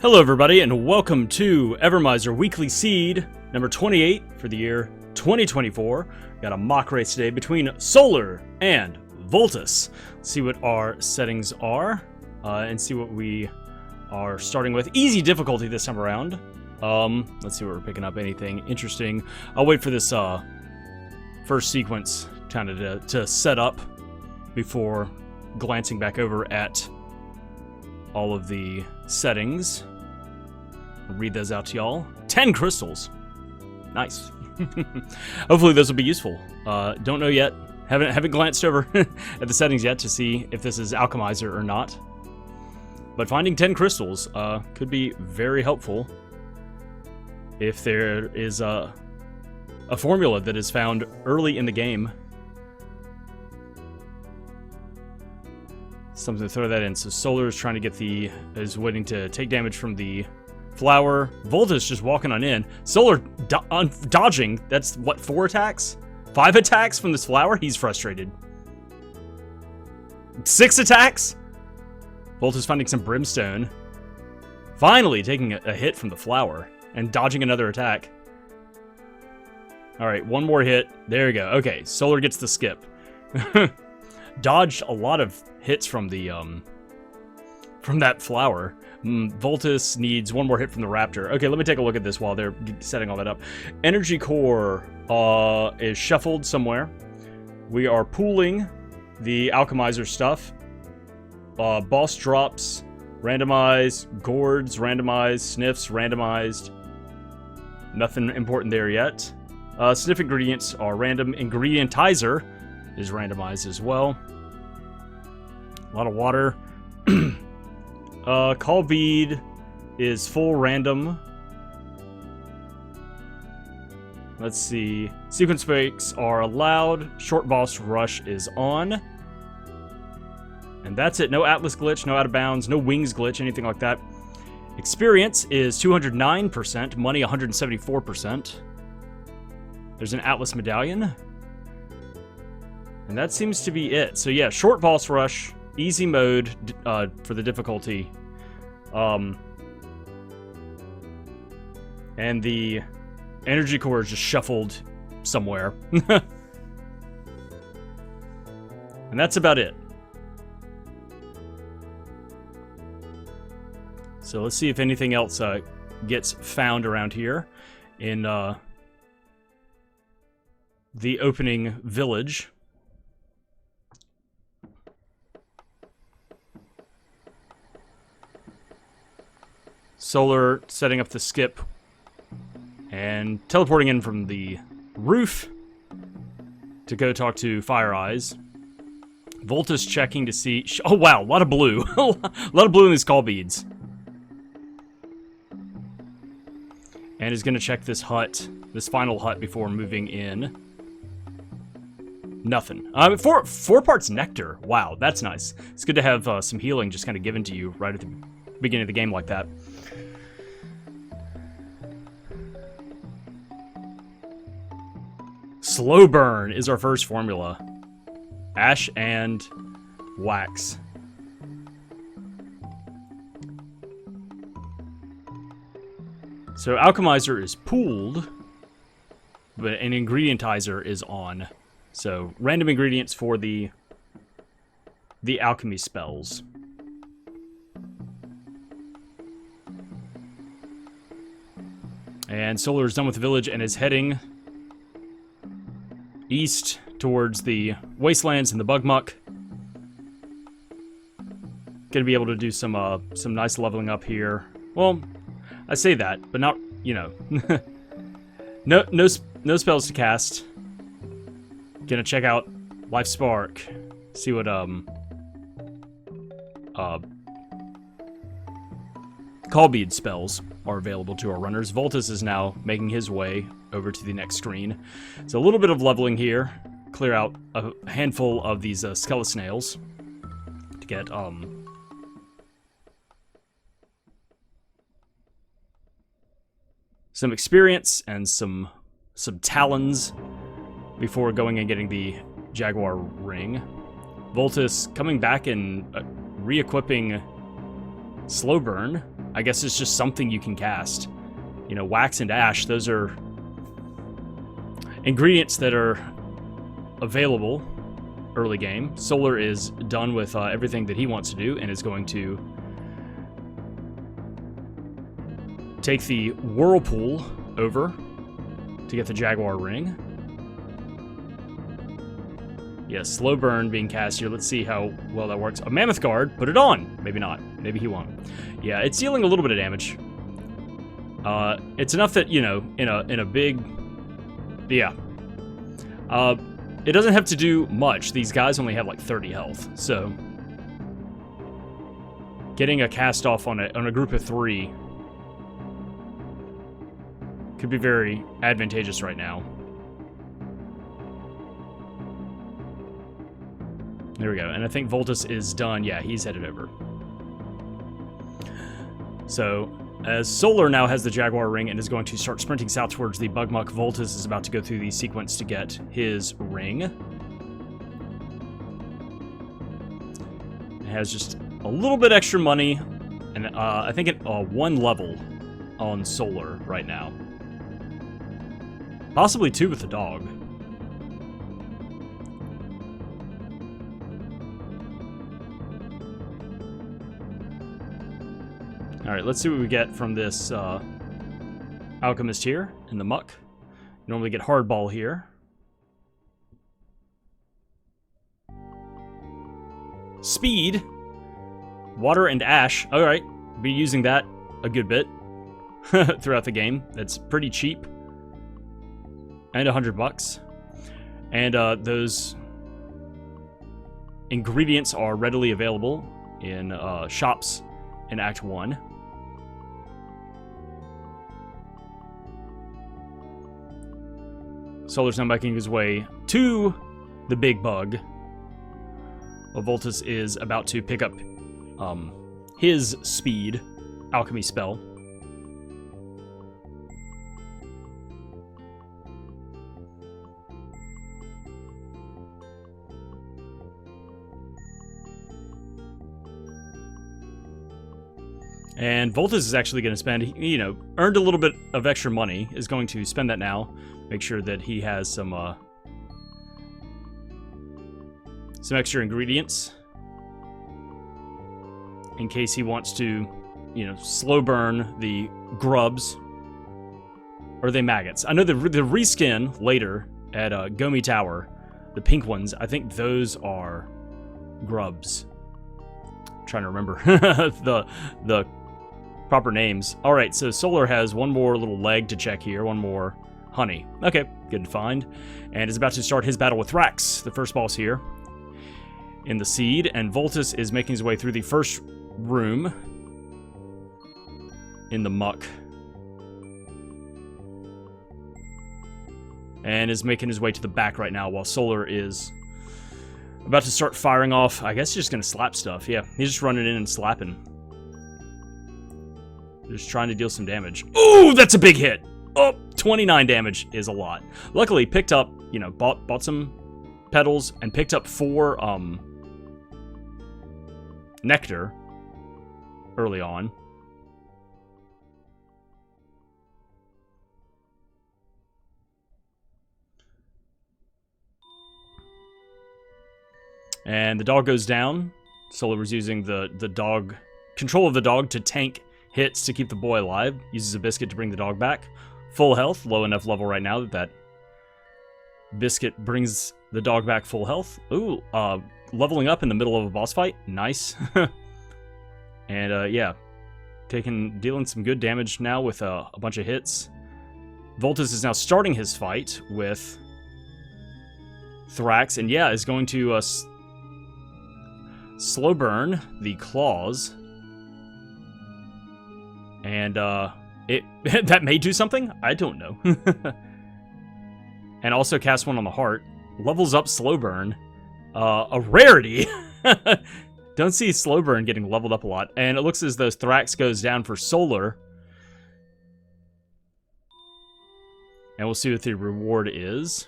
Hello everybody and welcome to Evermizer Weekly Seed number 28 for the year 2024. Got a mock race today between Solar and Vultus. Let's see what our settings are and see what we are starting with. Easy difficulty this time around. Let's see what we're picking up. Anything interesting. I'll wait for this first sequence kind of to set up before glancing back over at all of the settings. I'll read those out to y'all. 10 crystals. Nice. Hopefully those will be useful. Don't know yet. Haven't glanced over at the settings yet to see if this is Alchemizer or not. But finding 10 crystals could be very helpful if there is a formula that is found early in the game. Something to throw that in. So Solar is trying to get is waiting to take damage from the flower. Vultus just walking on in. Solar dodging. That's what, 4 attacks? 5 attacks from this flower? He's frustrated. 6 attacks? Vultus finding some brimstone. Finally taking a hit from the flower and dodging another attack. Alright, one more hit. There we go. Okay, Solar gets the skip. Dodged a lot of hits from the from that flower. Vultus needs one more hit from the raptor. Okay, let me take a look at this while they're setting all that up. Energy core is shuffled somewhere. We are pooling the Alchemizer stuff. Boss drops, randomized. Gourds, randomized. Sniffs, randomized. Nothing important there yet. Sniff ingredients are random. Ingredientizer is randomized as well. A lot of water. Call Bead is full random. Let's see. Sequence breaks are allowed. Short boss rush is on. And that's it. No Atlas glitch, no out of bounds, no wings glitch, anything like that. Experience is 209%, money 174%. There's an Atlas medallion. And that seems to be it. So yeah, short boss rush, easy mode for the difficulty. And the energy core is just shuffled somewhere. And that's about it. So let's see if anything else gets found around here in the opening village. Solar setting up the skip and teleporting in from the roof to go talk to Fire Eyes. Vultus checking to see... Oh wow, a lot of blue. A lot of blue in these call beads. And is going to check this hut, this final hut, before moving in. Nothing. 4 parts nectar. Wow, that's nice. It's good to have some healing just kind of given to you right at the beginning of the game like that. Slow burn is our first formula. Ash and wax. So Alchemizer is pooled, but an Ingredientizer is on. So random ingredients for the alchemy spells. And Solar is done with the village and is heading east towards the wastelands and the bug muck. Gonna be able to do some nice leveling up here. Well, I say that, but not, you know. no spells to cast. Gonna check out Life Spark. See what Call Bead spells are available to our runners. Vultus is now making his way over to the next screen. So a little bit of leveling here. Clear out a handful of these skeletsnails to get some experience and some talons before going and getting the Jaguar ring. Vultus coming back and re-equipping Slow Burn. I guess it's just something you can cast. You know, wax and ash, those are ingredients that are available early game. Solar is done with everything that he wants to do and is going to take the whirlpool over to get the Jaguar ring. Yeah, slow burn being cast here. Let's see how well that works. A mammoth guard, put it on. Maybe not. Maybe he won't. Yeah, it's dealing a little bit of damage. It's enough that, you know, in a big... Yeah. It doesn't have to do much. These guys only have like 30 health, so... Getting a cast off on a group of 3 could be very advantageous right now. There we go. And I think Vultus is done. Yeah, he's headed over. So, as Solar now has the Jaguar ring and is going to start sprinting south towards the Bugmuck, Vultus is about to go through the sequence to get his ring. It has just a little bit extra money, and I think it 1 level on Solar right now. Possibly 2 with the dog. Alright, let's see what we get from this alchemist here in the muck. Normally get hardball here. Speed. Water and ash. Alright, be using that a good bit throughout the game. That's pretty cheap. And $100. And those ingredients are readily available in shops in Act 1. Solar's now making his way to the big bug. While Vultus is about to pick up his speed alchemy spell. And Vultus is actually going to spend, you know, earned a little bit of extra money, is going to spend that now. Make sure that he has some extra ingredients in case he wants to, you know, slow burn the grubs. Or are they maggots? I know the reskin later at Gomi Tower, the pink ones, I think those are grubs. I'm trying to remember the proper names. All right, so Solar has one more little leg to check here, one more honey. Okay, good to find. And is about to start his battle with Thrax, the first boss here in the seed. And Vultus is making his way through the first room in the muck. And is making his way to the back right now while Solar is about to start firing off. I guess he's just going to slap stuff. Yeah, he's just running in and slapping. Just trying to deal some damage. Ooh, that's a big hit. Oh, 29 damage is a lot. Luckily, picked up, you know, bought some petals and picked up 4 nectar early on. And the dog goes down. Solar was using the dog, control of the dog to tank hits to keep the boy alive. Uses a biscuit to bring the dog back. Full health, low enough level right now that biscuit brings the dog back full health. Ooh, leveling up in the middle of a boss fight. Nice. And yeah, dealing some good damage now with a bunch of hits. Vultus is now starting his fight with Thrax, and yeah, is going to slow burn the claws. And that may do something? I don't know. And also cast one on the heart. Levels up slow burn. A rarity. Don't see slow burn getting leveled up a lot. And it looks as though Thrax goes down for Solar. And we'll see what the reward is.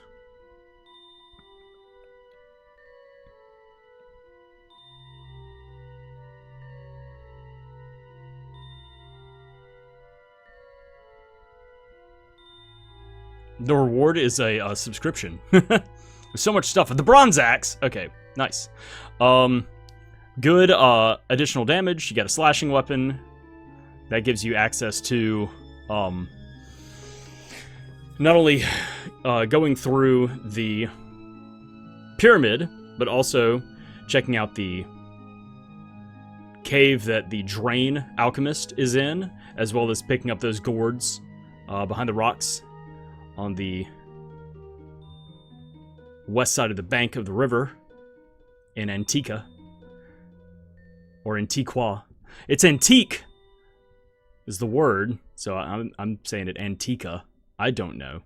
The reward is a subscription. There's so much stuff. The bronze axe. Okay, nice. Good additional damage. You got a slashing weapon. That gives you access to not only going through the pyramid, but also checking out the cave that the Drain Alchemist is in, as well as picking up those gourds behind the rocks on the west side of the bank of the river in Antica. Or Antiqua. It's antique is the word, so I'm saying it Antica. I don't know.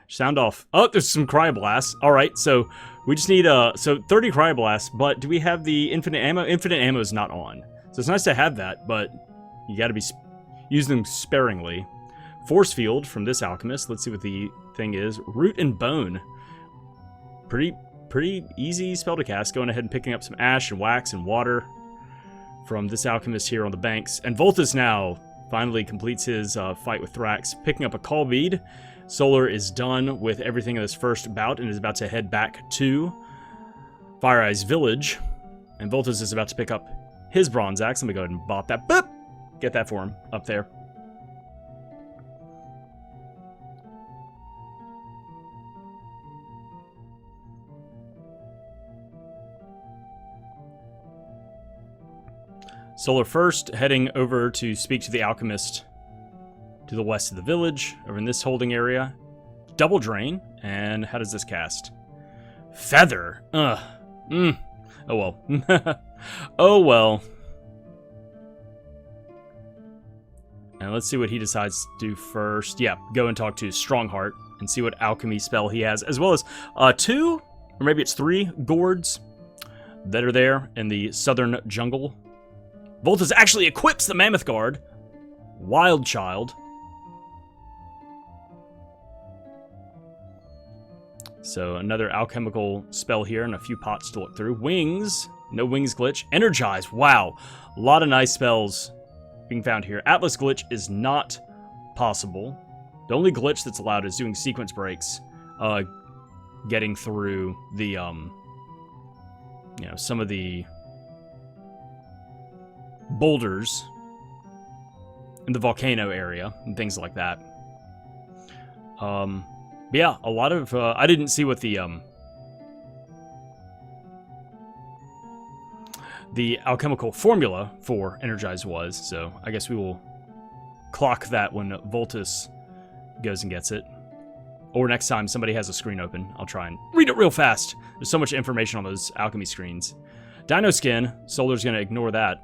Sound off. Oh, there's some cryoblasts. All right, so we just need 30 cryoblasts, but do we have the infinite ammo? Infinite ammo is not on. So it's nice to have that, but you got to be using them sparingly. Force field from this alchemist. Let's see what the thing is. Root and bone. Pretty easy spell to cast. Going ahead and picking up some ash and wax and water from this alchemist here on the banks. And Vultus now finally completes his fight with Thrax, picking up a call bead. Solar is done with everything in this first bout and is about to head back to Fire Eye's village. And Vultus is about to pick up his bronze axe. Let me go ahead and bop that. Boop! Get that for him up there. Solar first, heading over to speak to the alchemist to the west of the village, over in this holding area. Double drain, and how does this cast? Feather. Oh well. Oh well. And let's see what he decides to do first. Yeah, go and talk to Strongheart and see what alchemy spell he has, as well as 2, or maybe it's 3 gourds that are there in the southern jungle. Vultus actually equips the Mammoth Guard. Wild Child. So another alchemical spell here and a few pots to look through. Wings. No wings glitch. Energize. Wow. A lot of nice spells being found here. Atlas glitch is not possible. The only glitch that's allowed is doing sequence breaks. Getting through the, some of the boulders in the volcano area and things like that. Yeah, a lot of I didn't see what the alchemical formula for Energize was, so I guess we will clock that when Vultus goes and gets it. Or next time somebody has a screen open, I'll try and read it real fast. There's so much information on those alchemy screens. Dino Skin, Solar's gonna ignore that.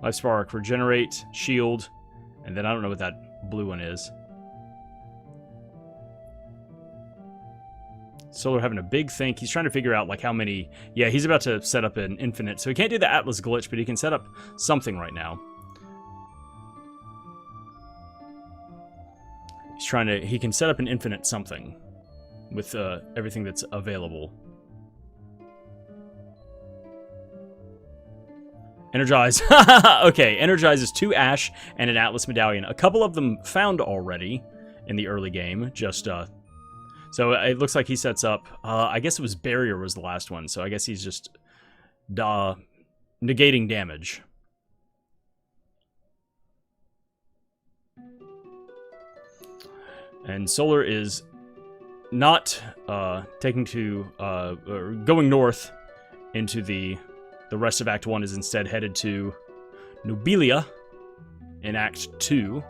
Life Spark, Regenerate, Shield, and then I don't know what that blue one is. Solar having a big think. He's trying to figure out, like, how many... Yeah, he's about to set up an infinite. So he can't do the Atlas glitch, but he can set up something right now. He's trying to... He can set up an infinite something with everything that's available. Energize. Okay, Energize is 2 Ash and an Atlas Medallion. A couple of them found already in the early game. Just, so it looks like he sets up... I guess it was Barrier was the last one, so I guess he's just negating damage. And Solar is not taking to... or going north into the rest of Act 1 is instead headed to Nobilia in Act 2.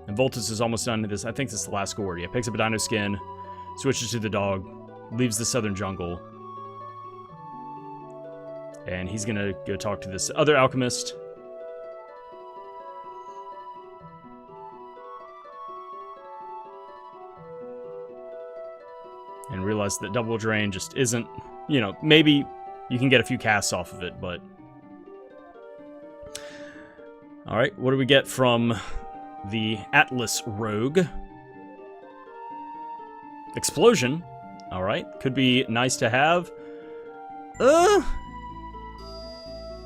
And Vultus is almost done to this. I think this is the last gourd. Yeah, picks up a dino skin, switches to the dog, leaves the southern jungle. And he's going to go talk to this other alchemist. And realize that double drain just isn't, maybe... You can get a few casts off of it, but... Alright, what do we get from the Atlas Rogue? Explosion. Alright, could be nice to have.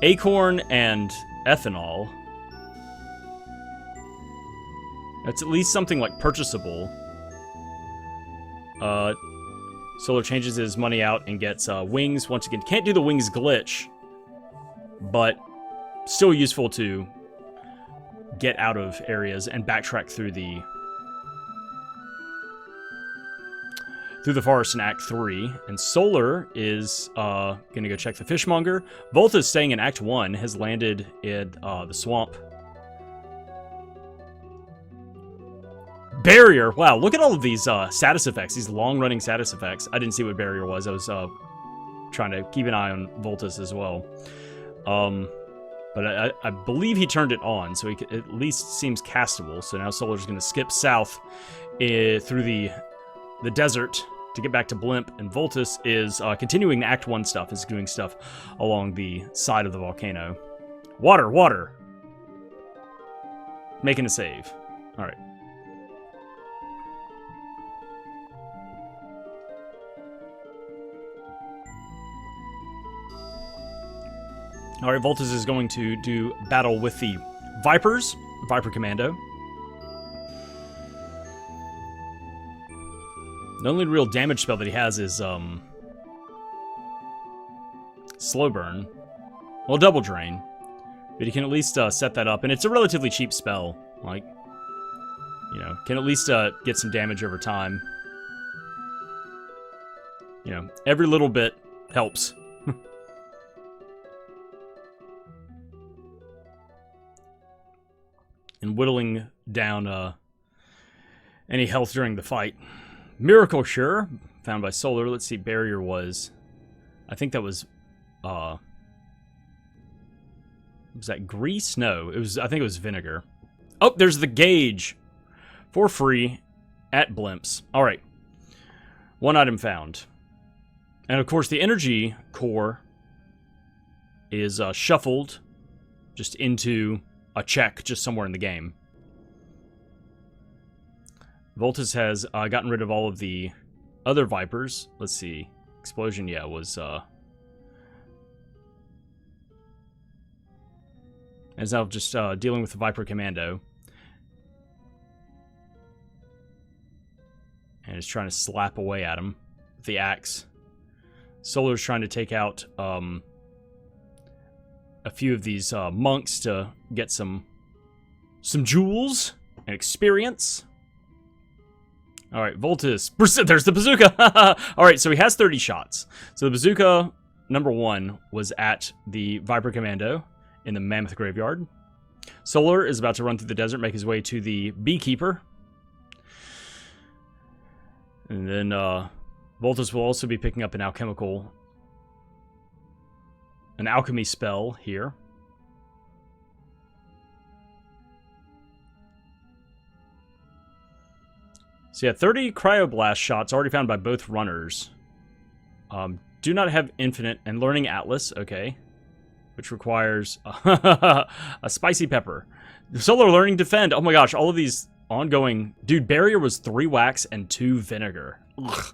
Acorn and ethanol. That's at least something like purchasable. Solar changes his money out and gets wings. Once again, can't do the wings glitch, but still useful to get out of areas and backtrack through the forest in Act 3. And Solar is gonna go check the fishmonger. Vultus, staying in Act 1, has landed in the swamp. Barrier! Wow, look at all of these status effects, these long-running status effects. I didn't see what Barrier was. I was trying to keep an eye on Vultus as well. But I believe he turned it on, so he at least seems castable. So now Solar's going to skip south through the desert to get back to Blimp, and Vultus is continuing Act 1 stuff, is doing stuff along the side of the volcano. Water, water! Making a save. Alright. Alright, Vultus is going to do battle with the Vipers, Viper Commando. The only real damage spell that he has is, Slow Burn. Well, Double Drain. But he can at least set that up, and it's a relatively cheap spell. Like, you know, can at least get some damage over time. You know, every little bit helps. And whittling down any health during the fight. Miracle Cure, found by Solar. Let's see, Barrier was... I think that was... was that grease? No, it was. I think it was vinegar. Oh, there's the gauge. For free at Blimps. Alright. One item found. And of course, the energy core is shuffled just into a check just somewhere in the game. Vultus has gotten rid of all of the other Vipers. Let's see. Explosion, yeah, was... is now just dealing with the Viper Commando. And is trying to slap away at him with the axe. Solar's trying to take out a few of these monks to get some jewels and experience. Alright, Vultus. There's the bazooka! Alright, so he has 30 shots. So the bazooka, number 1, was at the Viper Commando in the Mammoth Graveyard. Solar is about to run through the desert, make his way to the Beekeeper. And then Vultus will also be picking up an alchemy spell here. So yeah, 30 Cryoblast shots already found by both runners. Do not have infinite, and Learning Atlas, okay. Which requires a spicy pepper. Solar Learning Defend, oh my gosh, all of these ongoing... Dude, Barrier was 3 wax and 2 vinegar. Ugh.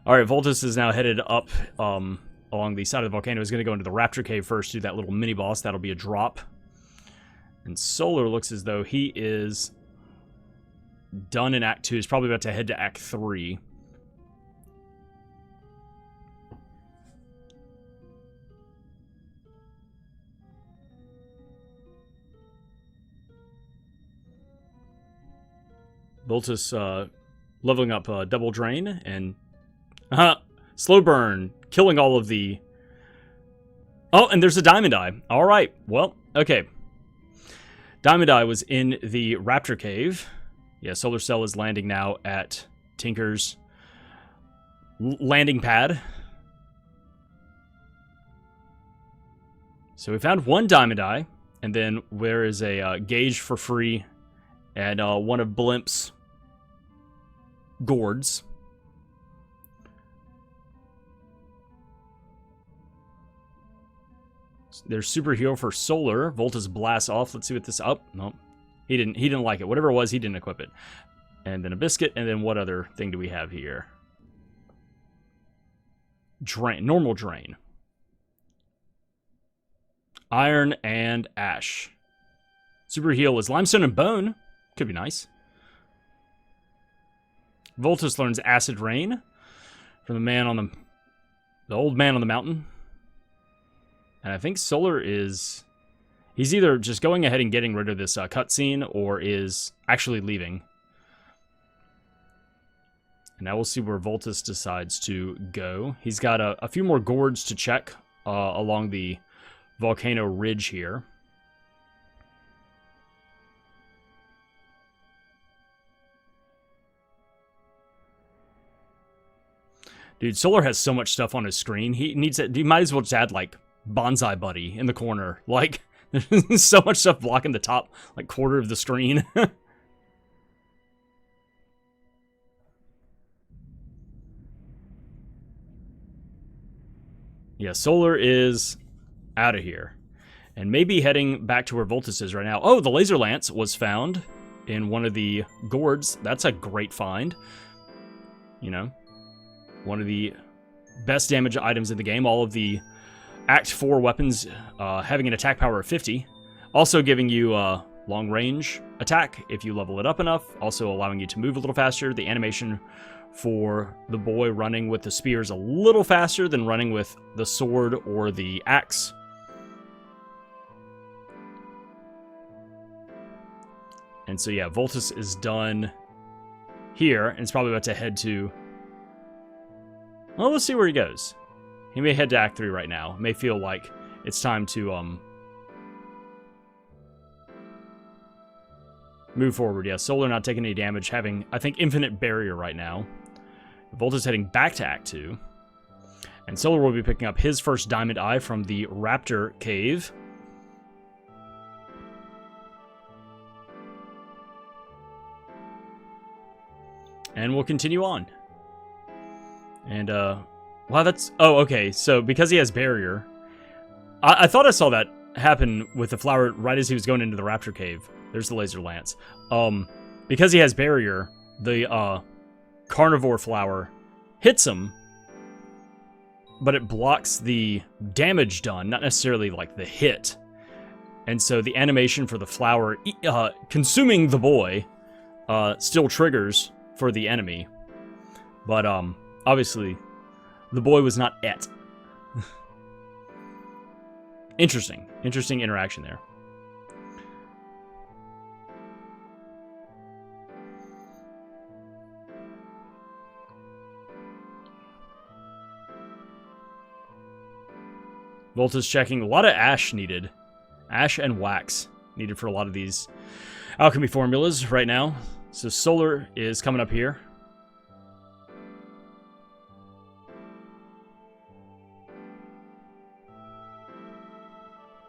Alright, Vultus is now headed up along the side of the volcano. He's going to go into the Raptor Cave first, do that little mini-boss. That'll be a drop. And Solar looks as though he is done in Act 2. He's probably about to head to Act 3. Vultus leveling up Double Drain and Slow Burn, killing all of the... Oh, and there's a Diamond Eye. All right, well, okay. Diamond Eye was in the Raptor Cave. Yeah, Solar Cell is landing now at Tinker's landing pad. So we found 1 Diamond Eye, and then there is a gauge for free and one of Blimp's Gourds. There's super heal for Solar. Vultus blasts off. Let's see what this... Oh, no. He didn't like it. Whatever it was, he didn't equip it. And then a biscuit, and then what other thing do we have here? Drain. Normal drain. Iron and ash. Super heal is limestone and bone. Could be nice. Vultus learns acid rain from the old man on the mountain. And I think Solar is... He's either just going ahead and getting rid of this cutscene or is actually leaving. And now we'll see where Vultus decides to go. He's got a few more gourds to check along the volcano ridge here. Dude, Solar has so much stuff on his screen. He might as well just add, like, Bonsai Buddy in the corner. Like, there's so much stuff blocking the top, like, quarter of the screen. Yeah, Solar is out of here. And maybe heading back to where Vultus is right now. Oh, the laser lance was found in one of the gourds. That's a great find. You know, one of the best damage items in the game. All of the Act 4 weapons having an attack power of 50. Also giving you long range attack if you level it up enough. Also allowing you to move a little faster. The animation for the boy running with the spear is a little faster than running with the sword or the axe. And so yeah, Vultus is done here, and it's probably about to head to... Well, let's see where he goes. He may head to Act 3 right now. It may feel like it's time to move forward. Yeah, Solar not taking any damage, having, I think, infinite barrier right now. Vultus heading back to Act 2. And Solar will be picking up his first diamond eye from the Raptor Cave. And we'll continue on. And, wow, that's... Oh, okay, so because he has barrier... I thought I saw that happen with the flower right as he was going into the Raptor Cave. There's the laser lance. Because he has barrier, the, carnivore flower hits him, but it blocks the damage done, not necessarily, like, the hit. And so the animation for the flower consuming the boy still triggers for the enemy. But, obviously, the boy was not et. Interesting. Interesting interaction there. Vultus checking. A lot of ash needed. Ash and wax needed for a lot of these alchemy formulas right now. So Solar is coming up here.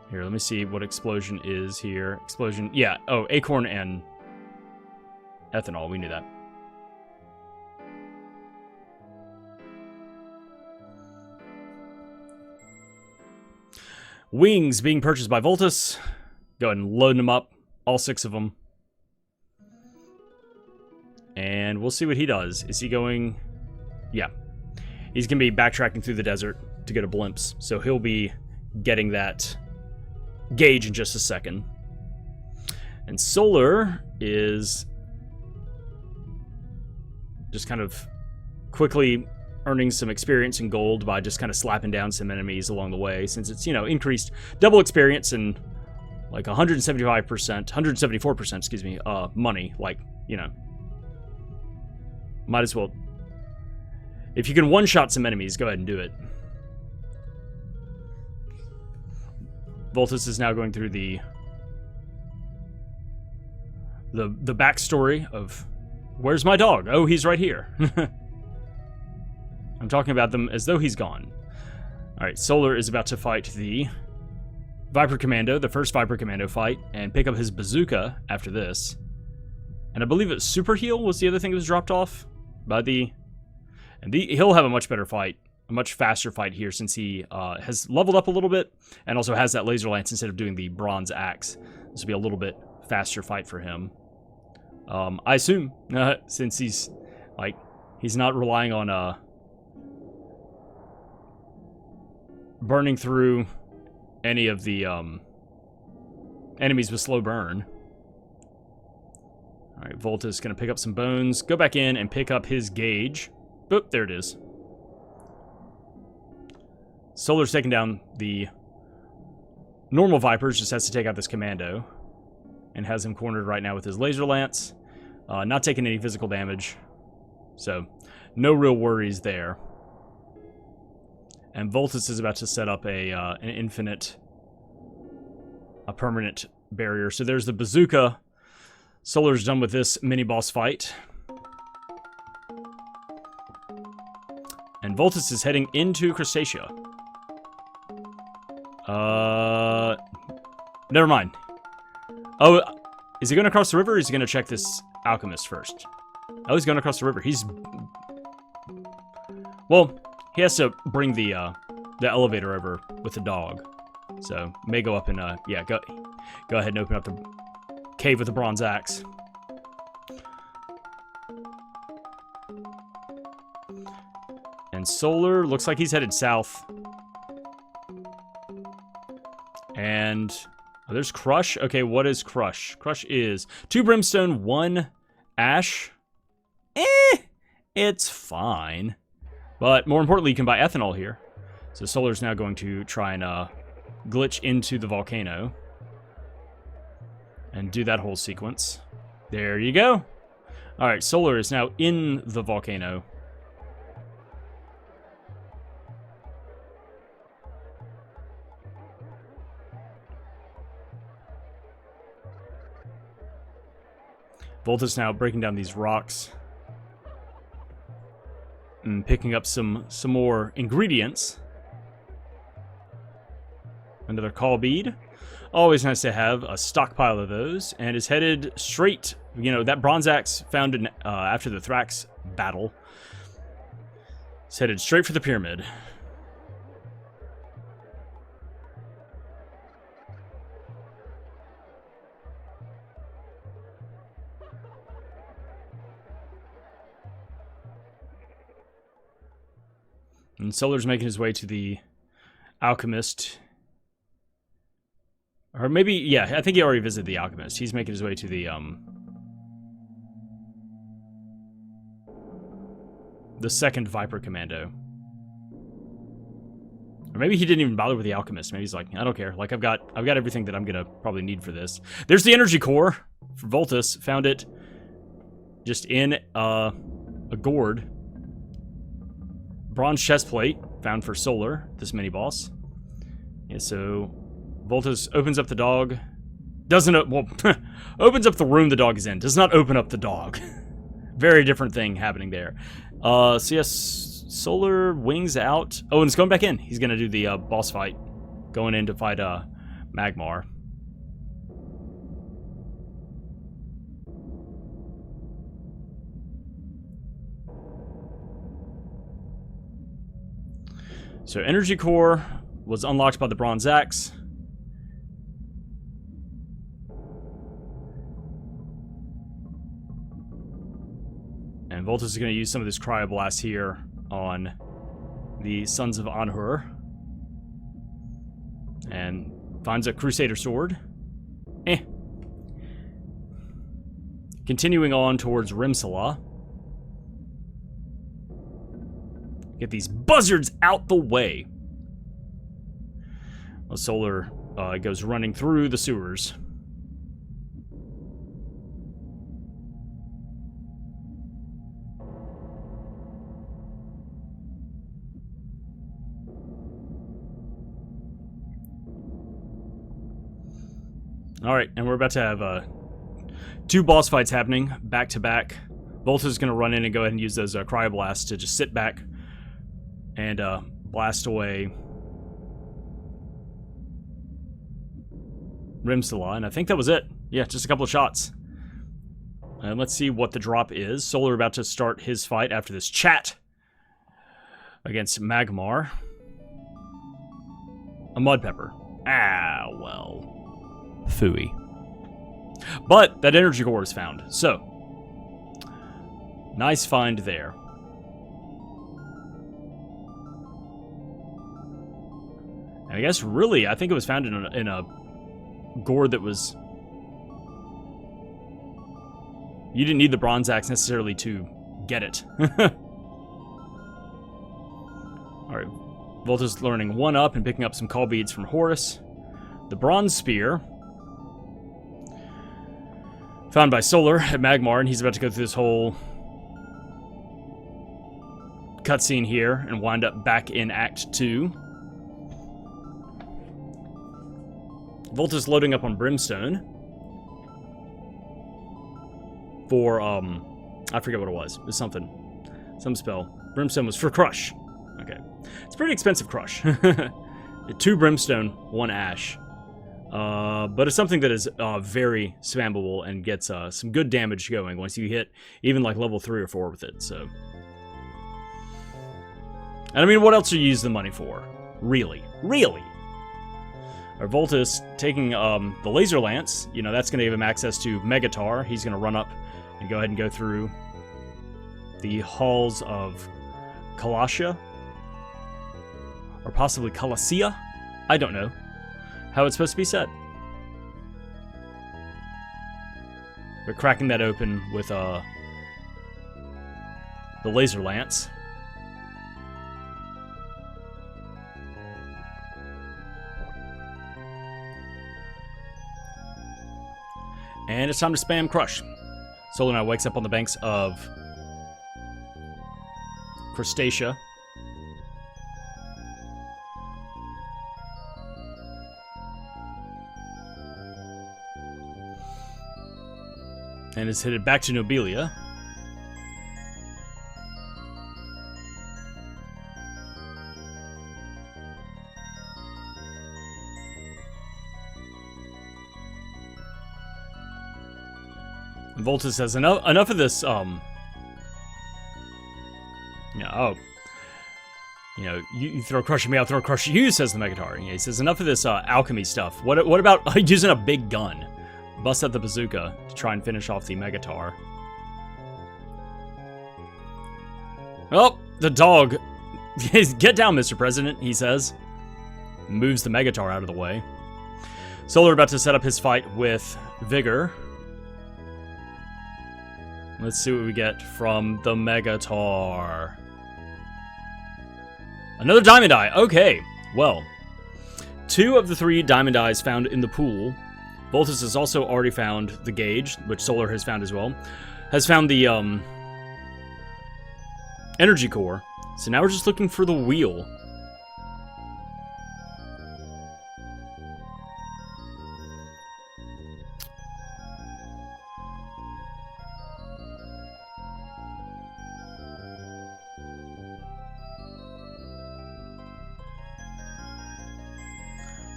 Here, let me see what explosion is here. Explosion, yeah. Oh, acorn and ethanol. We knew that. Wings being purchased by Vultus. Go ahead and load them up. All 6 of them. And we'll see what he does. Is he going... Yeah. He's going to be backtracking through the desert to go to Blimps. So he'll be getting that gauge in just a second. And Solar is just kind of quickly earning some experience and gold by just kind of slapping down some enemies along the way, since it's, you know, increased double experience and like 175%, 174%, excuse me, money. Like, you know, might as well. If you can one-shot some enemies, go ahead and do it. Vultus is now going through the backstory of, where's my dog? Oh, he's right here. I'm talking about them as though he's gone. Alright, Solar is about to fight the Viper Commando, the first Viper Commando fight, and pick up his bazooka after this. And I believe it's Super Heal was the other thing that was dropped off by the... And he'll have a much better fight, a much faster fight here, since he has leveled up a little bit, and also has that laser lance instead of doing the bronze axe. This will be a little bit faster fight for him. I assume, since he's, like, he's not relying on, burning through any of the enemies with slow burn. Alright, Vultus is going to pick up some bones, go back in and pick up his gauge. Boop, there it is. Solar's taking down the normal Vipers, just has to take out this commando. And has him cornered right now with his laser lance. Not taking any physical damage. So, no real worries there. And Vultus is about to set up a permanent barrier. So there's the bazooka. Solar's done with this mini-boss fight. And Vultus is heading into Crustacea. Never mind. Oh, is he going to cross the river, or is he going to check this alchemist first? Oh, he's going to cross the river. Well, he has to bring the elevator over with the dog. So, may go up and, yeah, go ahead and open up the cave with the bronze axe. And Solar looks like he's headed south. And oh, there's Crush. Okay, what is Crush? Crush is 2 brimstone, 1 ash. It's fine. But more importantly, you can buy ethanol here. So Solar's now going to try and glitch into the volcano. And do that whole sequence. There you go. Alright, Solar is now in the volcano. Vultus now breaking down these rocks. And picking up some more ingredients. Another call bead. Always nice to have a stockpile of those. And is headed straight, you know, that bronze axe found in, after the Thrax battle. Is headed straight for the pyramid. And Solar's making his way to the alchemist. Or maybe, yeah, I think he already visited the alchemist. He's making his way to the second Viper Commando. Or maybe he didn't even bother with the alchemist. Maybe he's like, I don't care. Like, I've got everything that I'm gonna probably need for this. There's the energy core for Vultus. Found it just in a gourd. Bronze chest plate found for Solar, this mini boss. Yeah, so Vultus opens up the dog. Doesn't opens up the room the dog is in. Does not open up the dog. Very different thing happening there. So yes, Solar wings out. Oh, and it's going back in. He's gonna do the boss fight, going in to fight Magmar. So energy core was unlocked by the bronze axe. And Vultus is going to use some of this cryoblast here on the Sons of Anhur. And finds a Crusader sword. Continuing on towards Rimsala. Get these buzzards out the way. Well, Solar goes running through the sewers. Alright, and we're about to have 2 boss fights happening back to back. Vultus is going to run in and go ahead and use those cryoblasts to just sit back and blast away Rimsala, and I think that was it. Yeah, just a couple of shots. And let's see what the drop is. Solar about to start his fight after this chat against Magmar. A mud pepper. Ah, well. Phooey. But that energy core is found, so nice find there. And I guess really, I think it was found in a gourd that was... You didn't need the bronze axe necessarily to get it. Alright, Vultus learning 1 up and picking up some call beads from Horus. The bronze spear. Found by Solar at Magmar, and he's about to go through this whole cutscene here and wind up back in Act 2. Vultus loading up on Brimstone. For, I forget what it was. It was something. Some spell. Brimstone was for Crush. Okay. It's a pretty expensive Crush. 2 Brimstone, 1 Ash. But it's something that is very spammable and gets some good damage going once you hit even like level 3 or 4 with it, so. And I mean, what else do you use the money for? Really? Really? Or Vultus taking the laser lance, you know, that's going to give him access to Megatar. He's going to run up and go ahead and go through the halls of Kalasha. Or possibly Calasia? I don't know how it's supposed to be said. But cracking that open with the laser lance. And it's time to spam Crush. Solar now wakes up on the banks of Crustacea. And is headed back to Nobilia. Vultus says, enough of this, you throw Crush at me, I'll throw Crush at you, says the Megatar. He says, enough of this alchemy stuff. What about using a big gun? Bust out the bazooka to try and finish off the Megatar. Oh, the dog. Get down, Mr. President, he says. Moves the Megatar out of the way. Solar about to set up his fight with Vigor. Let's see what we get from the Megatar. Another Diamond Eye. Okay, well. 2 of the 3 Diamond Eyes found in the pool. Vultus has also already found the Gauge, which Solar has found as well. Has found the Energy Core. So now we're just looking for the Wheel.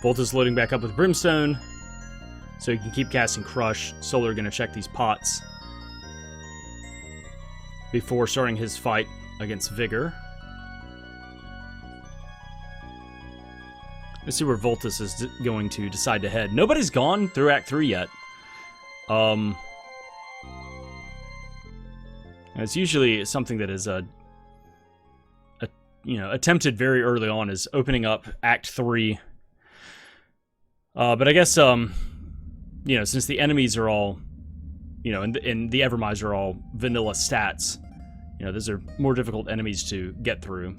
Vultus loading back up with Brimstone, so he can keep casting Crush. Solar gonna check these pots before starting his fight against Vigor. Let's see where Vultus is going to decide to head. Nobody's gone through Act 3 yet. And it's usually something that is attempted very early on, is opening up Act 3. But I guess, since the enemies are all, and the Evermizer are all vanilla stats, those are more difficult enemies to get through.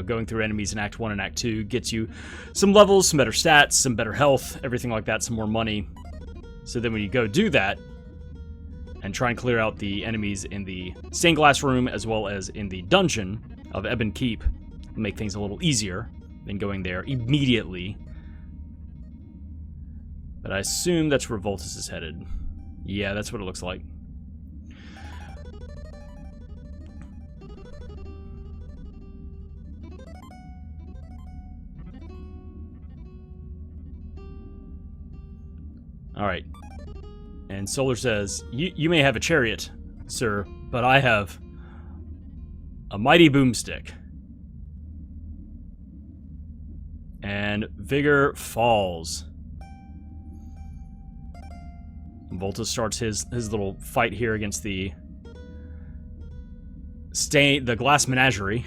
Going through enemies in Act 1 and Act 2 gets you some levels, some better stats, some better health, everything like that, some more money. So then when you go do that, and try and clear out the enemies in the stained glass room, as well as in the dungeon of Ebon Keep, make things a little easier than going there immediately. But I assume that's where Vultus is headed. Yeah, that's what it looks like. Alright. And Solar says, you may have a chariot, sir, but I have a mighty boomstick. And Vigor falls. Vultus starts his little fight here against the glass menagerie.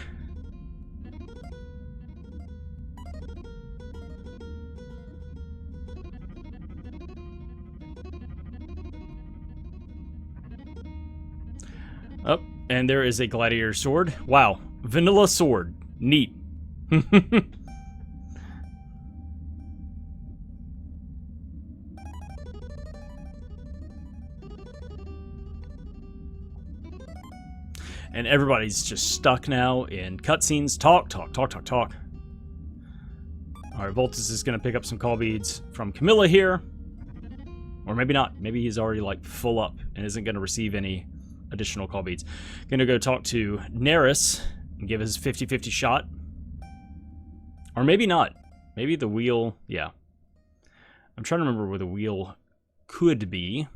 Oh, and there is a gladiator sword. Wow. Vanilla sword. Neat. And everybody's just stuck now in cutscenes. Talk, talk, talk, talk, talk. Alright, Vultus is going to pick up some call beads from Camilla here. Or maybe not. Maybe he's already, like, full up and isn't going to receive any additional call beads. Going to go talk to Neris and give his 50-50 shot. Or maybe not. Maybe the wheel... Yeah. I'm trying to remember where the wheel could be.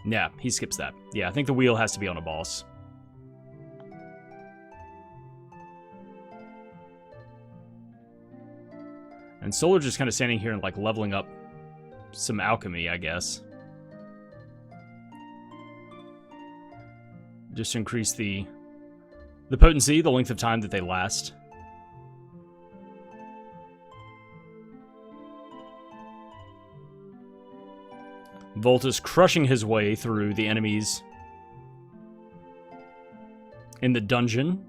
Yeah, he skips that. Yeah, I think the wheel has to be on a boss. And Solar just kind of standing here and, like, leveling up some alchemy, I guess. Just to increase the potency, the length of time that they last. Vultus crushing his way through the enemies in the dungeon.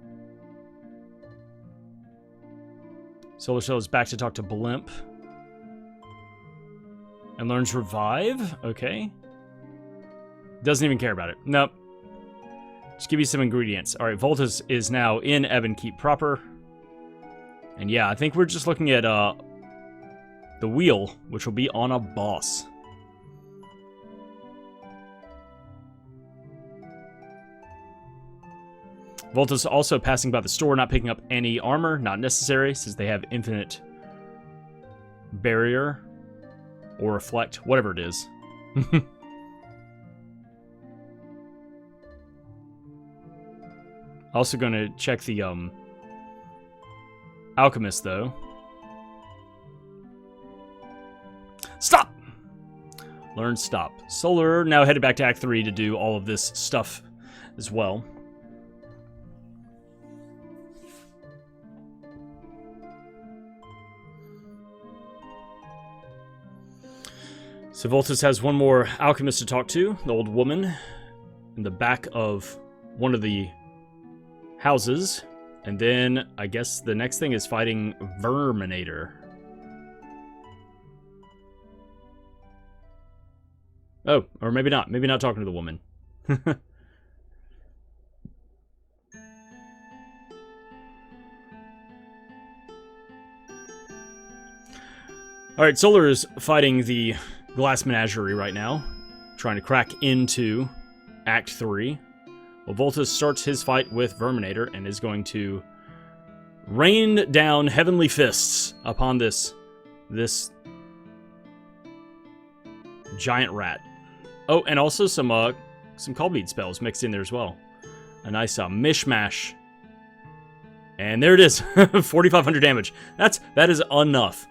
Solar Cell is back to talk to Blimp. And learns Revive? Okay. Doesn't even care about it. Nope. Just give you some ingredients. Alright, Vultus is now in Ebonkeep proper. And yeah, I think we're just looking at the wheel, which will be on a boss. Vultus also passing by the store, not picking up any armor. Not necessary, since they have infinite barrier. Or reflect, whatever it is. Also going to check the alchemist, though. Stop! Learn stop. Solar now headed back to Act 3 to do all of this stuff as well. So Vultus has one more alchemist to talk to, the old woman, in the back of one of the houses. And then, I guess the next thing is fighting Verminator. Oh, or maybe not. Maybe not talking to the woman. Alright, Solar is fighting the Glass Menagerie right now, trying to crack into Act 3. Well, Vultus starts his fight with Verminator and is going to rain down heavenly fists upon this giant rat. Oh, and also some call bead spells mixed in there as well. A nice mishmash. And there it is, 4,500 damage. That is enough.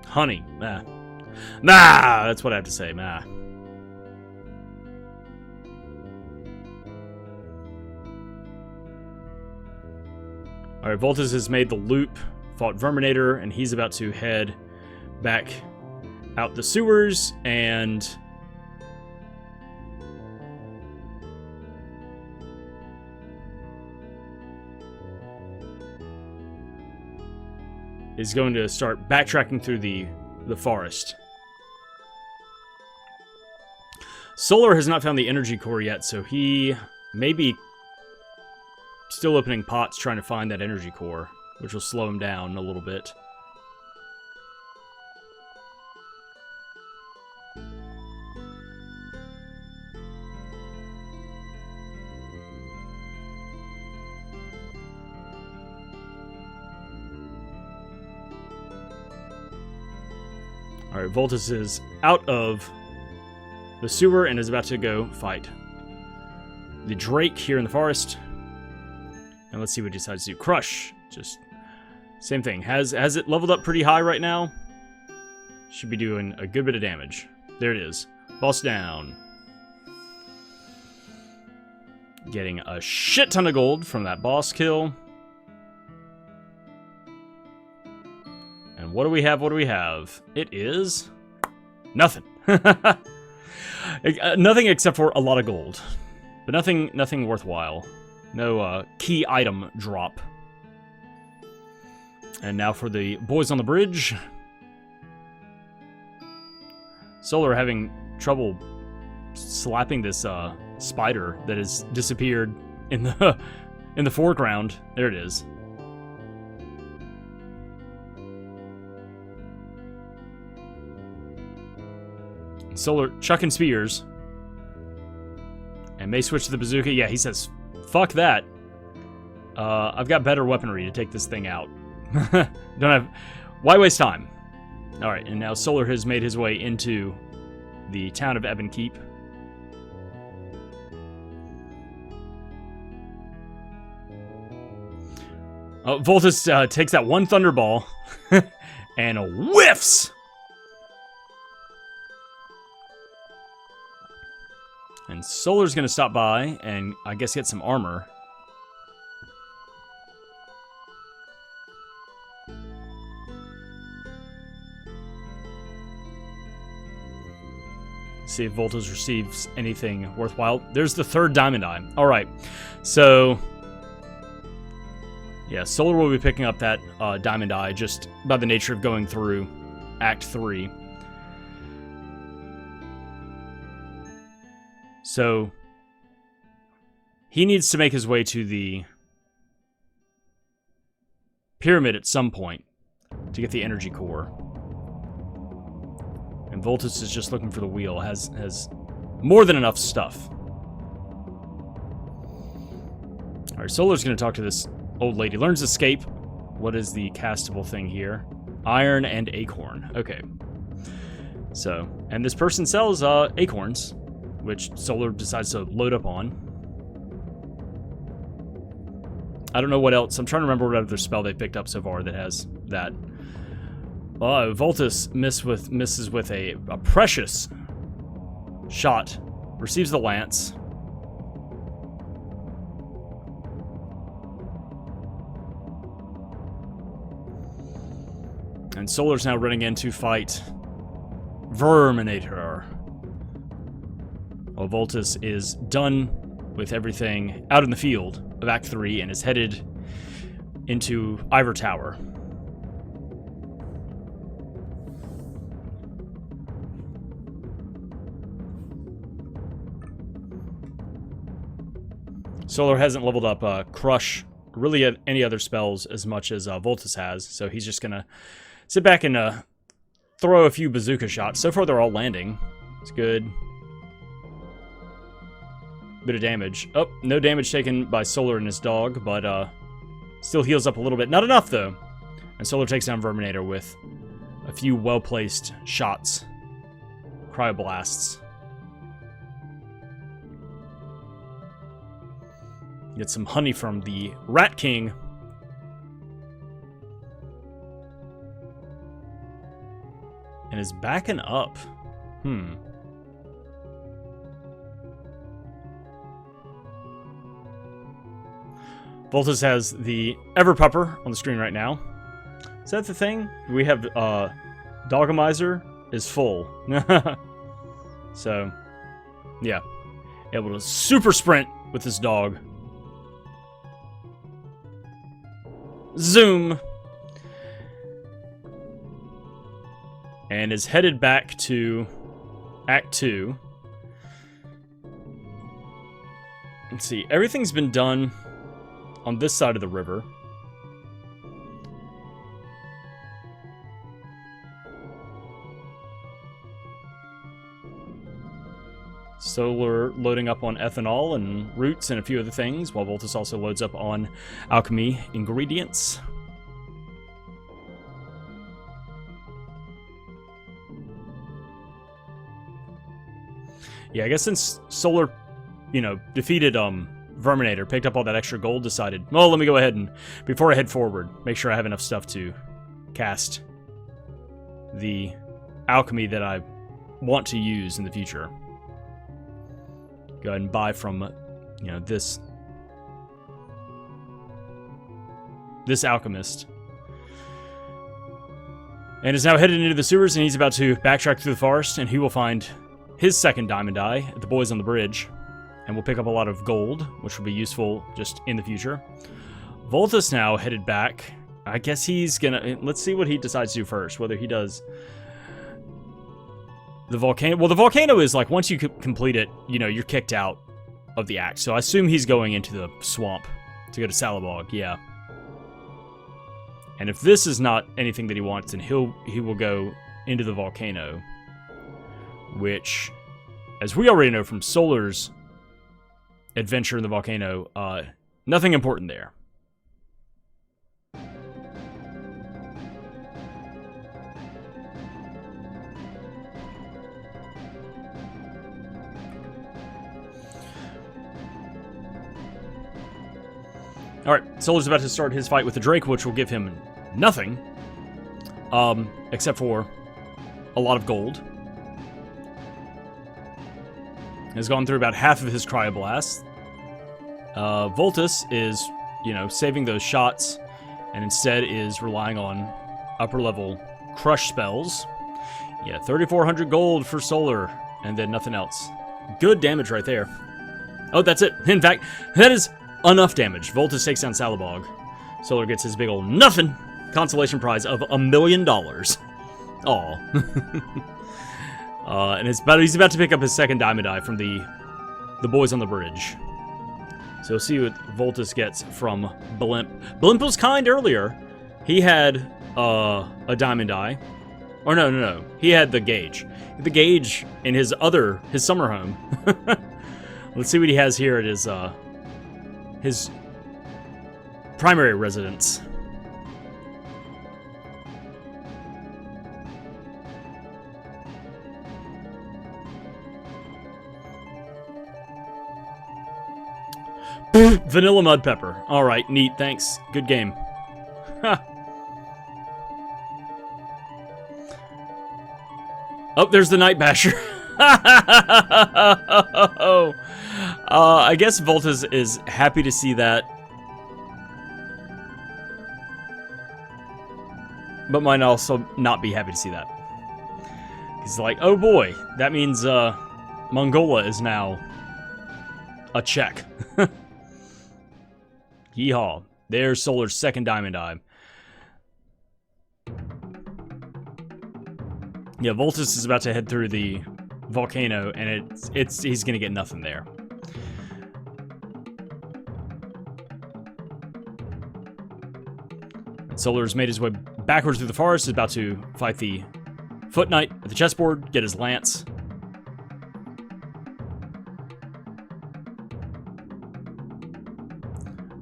Honey. Nah. Nah! That's what I have to say. Nah. Alright, Vultus has made the loop, fought Verminator, and he's about to head back out the sewers, and is going to start backtracking through the forest. Solar has not found the energy core yet, so he may be still opening pots trying to find that energy core, which will slow him down a little bit. Alright, Vultus is out of the sewer and is about to go fight the Drake here in the forest. And let's see what he decides to do. Crush. Just same thing. Has it leveled up pretty high right now? Should be doing a good bit of damage. There it is. Boss down. Getting a shit ton of gold from that boss kill. And what do we have? What do we have? It is nothing. Nothing except for a lot of gold. But nothing worthwhile. No key item drop. And now for the boys on the bridge. Solar having trouble slapping this spider that has disappeared in the foreground. There it is. Solar chucking spears. And may switch to the bazooka. Yeah, he says, fuck that. I've got better weaponry to take this thing out. Don't have... Why waste time? Alright, and now Solar has made his way into the town of Ebonkeep. Vultus takes that one Thunderball and whiffs! And Solar's gonna stop by and I guess get some armor. See if Vultus receives anything worthwhile. There's the third diamond eye. Alright, so... yeah, Solar will be picking up that diamond eye just by the nature of going through Act 3. So, he needs to make his way to the pyramid at some point to get the energy core. And Vultus is just looking for the wheel, has more than enough stuff. Alright, Solar's going to talk to this old lady. Learns escape. What is the castable thing here? Iron and acorn. Okay. So, and this person sells acorns, which Solar decides to load up on. I don't know what else. I'm trying to remember what other spell they picked up so far that has that. Vultus misses with a precious shot. Receives the lance. And Solar's now running in to fight Verminator. Well, Vultus is done with everything out in the field of Act 3 and is headed into Ivor Tower. Solar hasn't leveled up Crush, really any other spells as much as Vultus has, so he's just gonna sit back and throw a few bazooka shots. So far they're all landing. It's good. Bit of damage. Oh, no damage taken by Solar and his dog, but still heals up a little bit. Not enough, though. And Solar takes down Verminator with a few well-placed shots. Cryoblasts. Get some honey from the Rat King. And is backing up. Vultus has the Everpupper on the screen right now. Is that the thing? We have Dogamizer is full. So, yeah. Able to super sprint with this dog. Zoom! And is headed back to Act 2. Let's see. Everything's been done on this side of the river. Solar loading up on ethanol and roots and a few other things, while Vultus also loads up on alchemy ingredients. Yeah, I guess since Solar, defeated Verminator, picked up all that extra gold, decided, well, let me go ahead and, before I head forward, make sure I have enough stuff to cast the alchemy that I want to use in the future. Go ahead and buy from, this alchemist. And is now headed into the sewers, and he's about to backtrack through the forest, and he will find his second diamond eye at the boys on the bridge. And we'll pick up a lot of gold, which will be useful just in the future. Vultus now headed back. I guess he's gonna... Let's see what he decides to do first. Whether he does... The volcano... Well, the volcano is like, once you complete it, you know, you're kicked out of the act. So I assume he's going into the swamp to go to Salabog. Yeah. And if this is not anything that he wants, then he will go into the volcano. Which, as we already know from Solar's adventure in the volcano, nothing important there. Alright, Solar's about to start his fight with the Drake, which will give him nothing. Except for a lot of gold. Has gone through about half of his cryoblasts. Vultus is, you know, saving those shots, and instead is relying on upper level crush spells. Yeah, 3,400 gold for Solar, and then nothing else. Good damage right there. Oh, that's it. In fact, that is enough damage. Vultus takes down Salabog. Solar gets his big old nothing consolation prize of $1 million. Aw. And he's about to pick up his second diamond eye from the boys on the bridge. So we'll see what Vultus gets from Blimp. Blimp was kind earlier. He had a diamond eye. Or no. He had the gauge. The gauge in his summer home. Let's see what he has here at his primary residence. Vanilla mud pepper. Alright, neat, thanks. Good game. Ha. Oh, there's the Night Basher. I guess Vultus is happy to see that. But might also not be happy to see that. He's like, oh boy, that means Mongolia is now a check. Yeehaw. There's Solar's second diamond eye. Yeah, Vultus is about to head through the volcano, and he's gonna get nothing there. Solar's made his way backwards through the forest, is about to fight the Foot Knight at the chessboard, get his lance.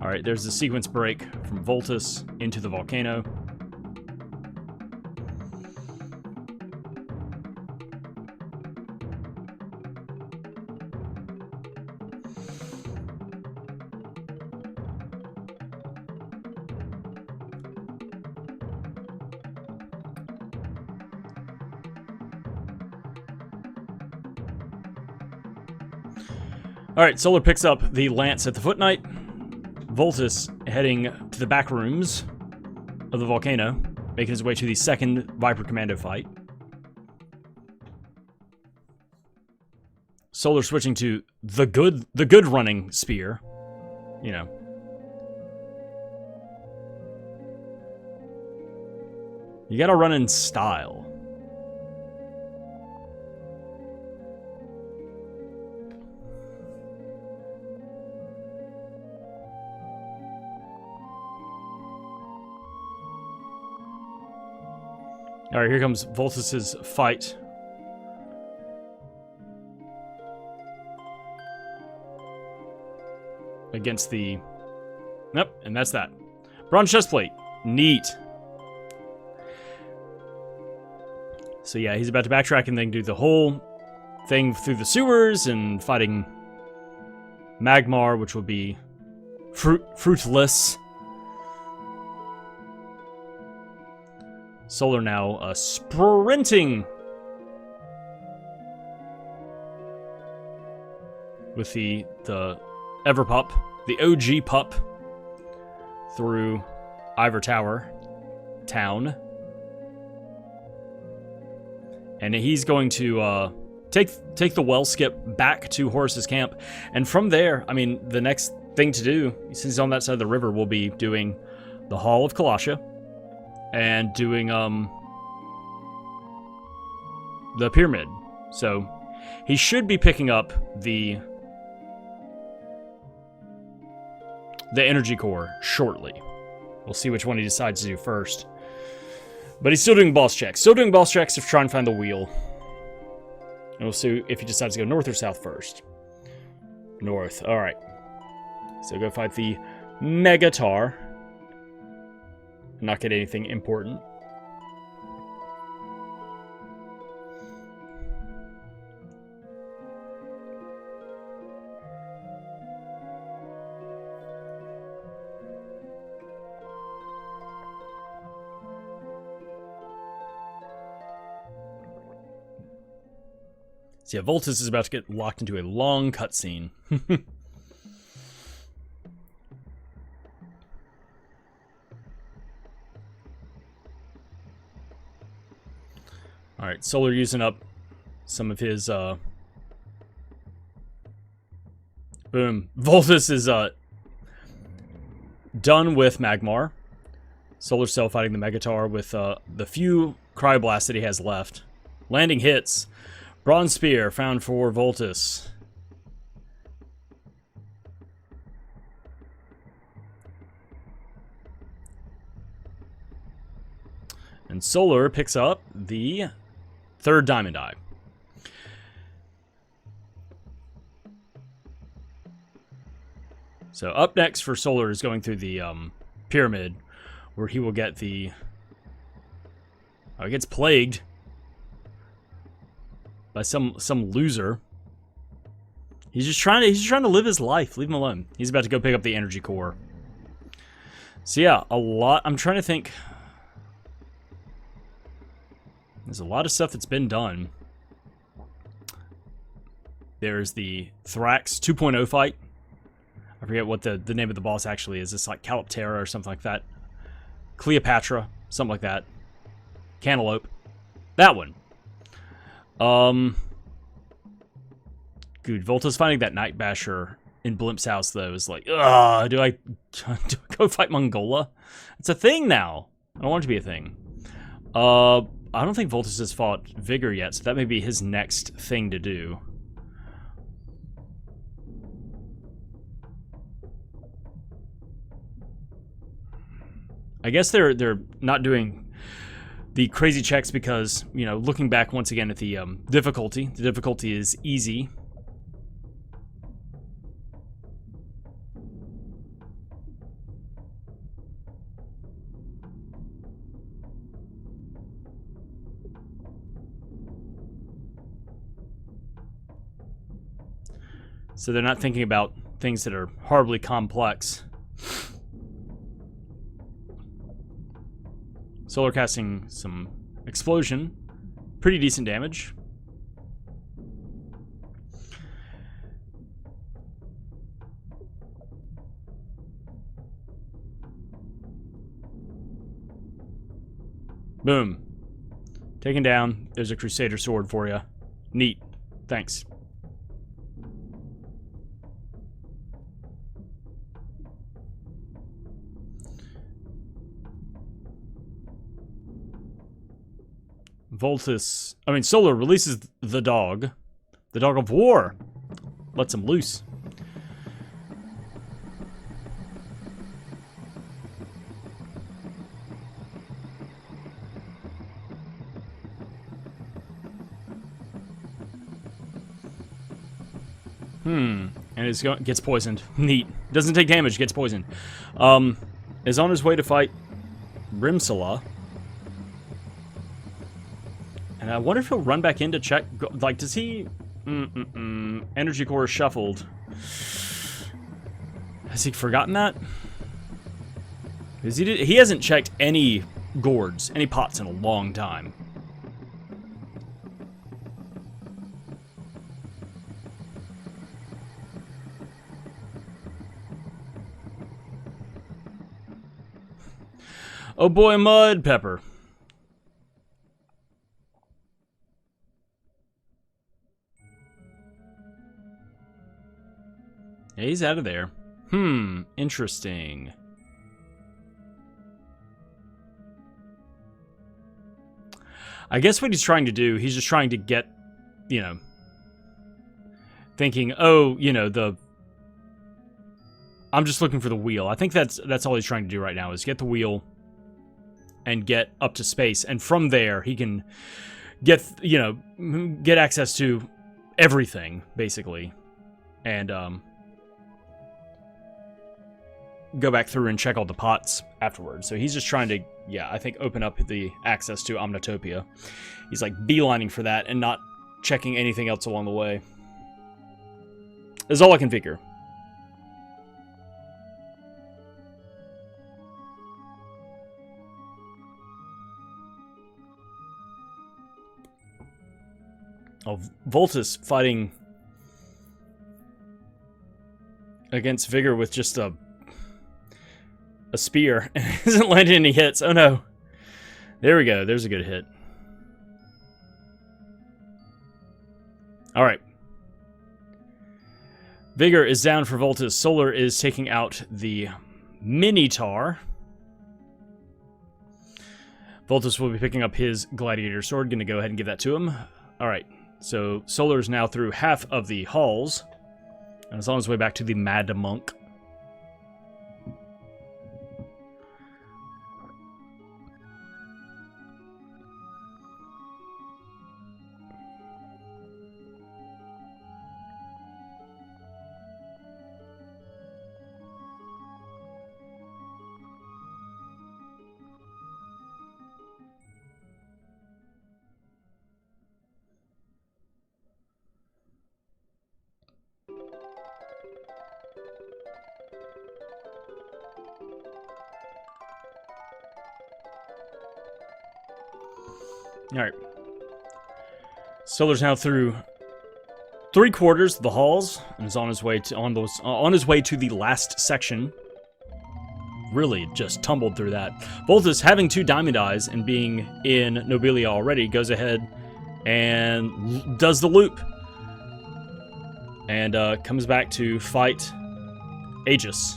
Alright, there's the sequence break from Vultus into the volcano. Alright, Solar picks up the lance at the Foot Knight. Vultus heading to the back rooms of the volcano, making his way to the second Viper Commando fight. Solar switching to the good running spear. You know. You gotta run in style. Alright, here comes Vultus's fight. Against the... Yep, and that's that. Bronze chestplate. Neat. So yeah, he's about to backtrack and then do the whole thing through the sewers and fighting Magmar, which will be fruitless. Solar now sprinting with the Everpup, the OG pup, through Ivor Town. And he's going to take the well skip back to Horus's camp. And from there, I mean, the next thing to do, since he's on that side of the river, will be doing the Hall of Kalasha and doing the pyramid. So he should be picking up the energy core shortly. We'll see which one he decides to do first. But he's still doing boss checks. Still doing boss checks to try and find the wheel. And we'll see if he decides to go north or south first. North. Alright. So go fight the Megatar. Not get anything important. So yeah, Vultus is about to get locked into a long cutscene. Alright, Solar using up some of his, boom. Vultus is, done with Magmar. Solar Cell fighting the Megatar with, the few Cryoblasts that he has left. Landing hits. Bronze Spear found for Vultus. And Solar picks up the third Diamond Eye. So up next for Solar is going through the pyramid, where he will get the... Oh, he gets plagued by some loser. He's just trying to live his life. Leave him alone. He's about to go pick up the energy core. So yeah, a lot. I'm trying to think. There's a lot of stuff that's been done. There's the Thrax 2.0 fight. I forget what the name of the boss actually is. It's like Caliptera or something like that. Cleopatra, something like that. Cantaloupe. That one. Good. Vultus finding that Night Basher in Blimp's house, though, is like, ugh, do I go fight Mongola? It's a thing now. I don't want it to be a thing. I don't think Vultus has fought Vigor yet, so that may be his next thing to do. I guess they're not doing the crazy checks because, you know, looking back once again at the difficulty is easy. So they're not thinking about things that are horribly complex. Solar casting some explosion. Pretty decent damage. Boom. Taken down. There's a Crusader sword for you. Neat. Thanks. Solar releases the dog of war, lets him loose. And gets poisoned. Neat. Doesn't take damage, gets poisoned. Is on his way to fight Rimsala. And I wonder if he'll run back in to check. Like, does he... Energy core is shuffled. Has he forgotten that? Because he hasn't checked any gourds, any pots in a long time. Oh boy, Mud Pepper. He's out of there. Interesting. I guess what he's trying to do, he's just trying to get, you know, thinking, oh, you know, I'm just looking for the wheel. I think that's all he's trying to do right now, is get the wheel and get up to space. And from there, he can get, you know, get access to everything, basically. And, go back through and check all the pots afterwards. So he's just trying to, yeah, I think open up the access to Omnitopia. He's like beelining for that and not checking anything else along the way. Is all I can figure. Oh, Vultus fighting against Vigor with just a spear. Hasn't landed any hits. Oh no. There we go. There's a good hit. Alright. Vigor is down for Vultus. Solar is taking out the Minotaur. Vultus will be picking up his gladiator sword. Gonna go ahead and give that to him. Alright. So Solar is now through half of the halls. And is on his way back to the Mad Monk. Alright. Solar's now through 3/4 of the halls and is on his way to the last section. Really just tumbled through that. Vultus, having 2 diamond eyes and being in Nobilia already, goes ahead and does the loop. And comes back to fight Aegis.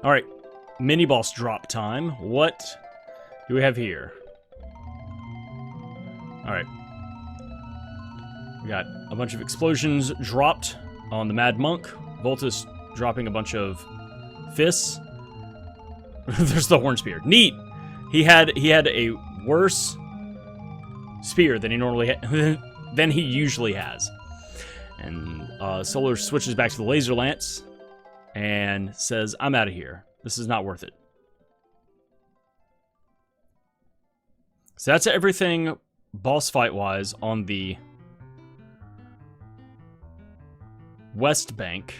Alright, mini-boss drop time. What do we have here? Alright. We got a bunch of explosions dropped on the Mad Monk. Vultus dropping a bunch of fists. There's the horn spear. Neat! He had a worse spear than he usually has. And Solar switches back to the laser lance and says, I'm out of here. This is not worth it. So that's everything boss fight-wise on the west bank.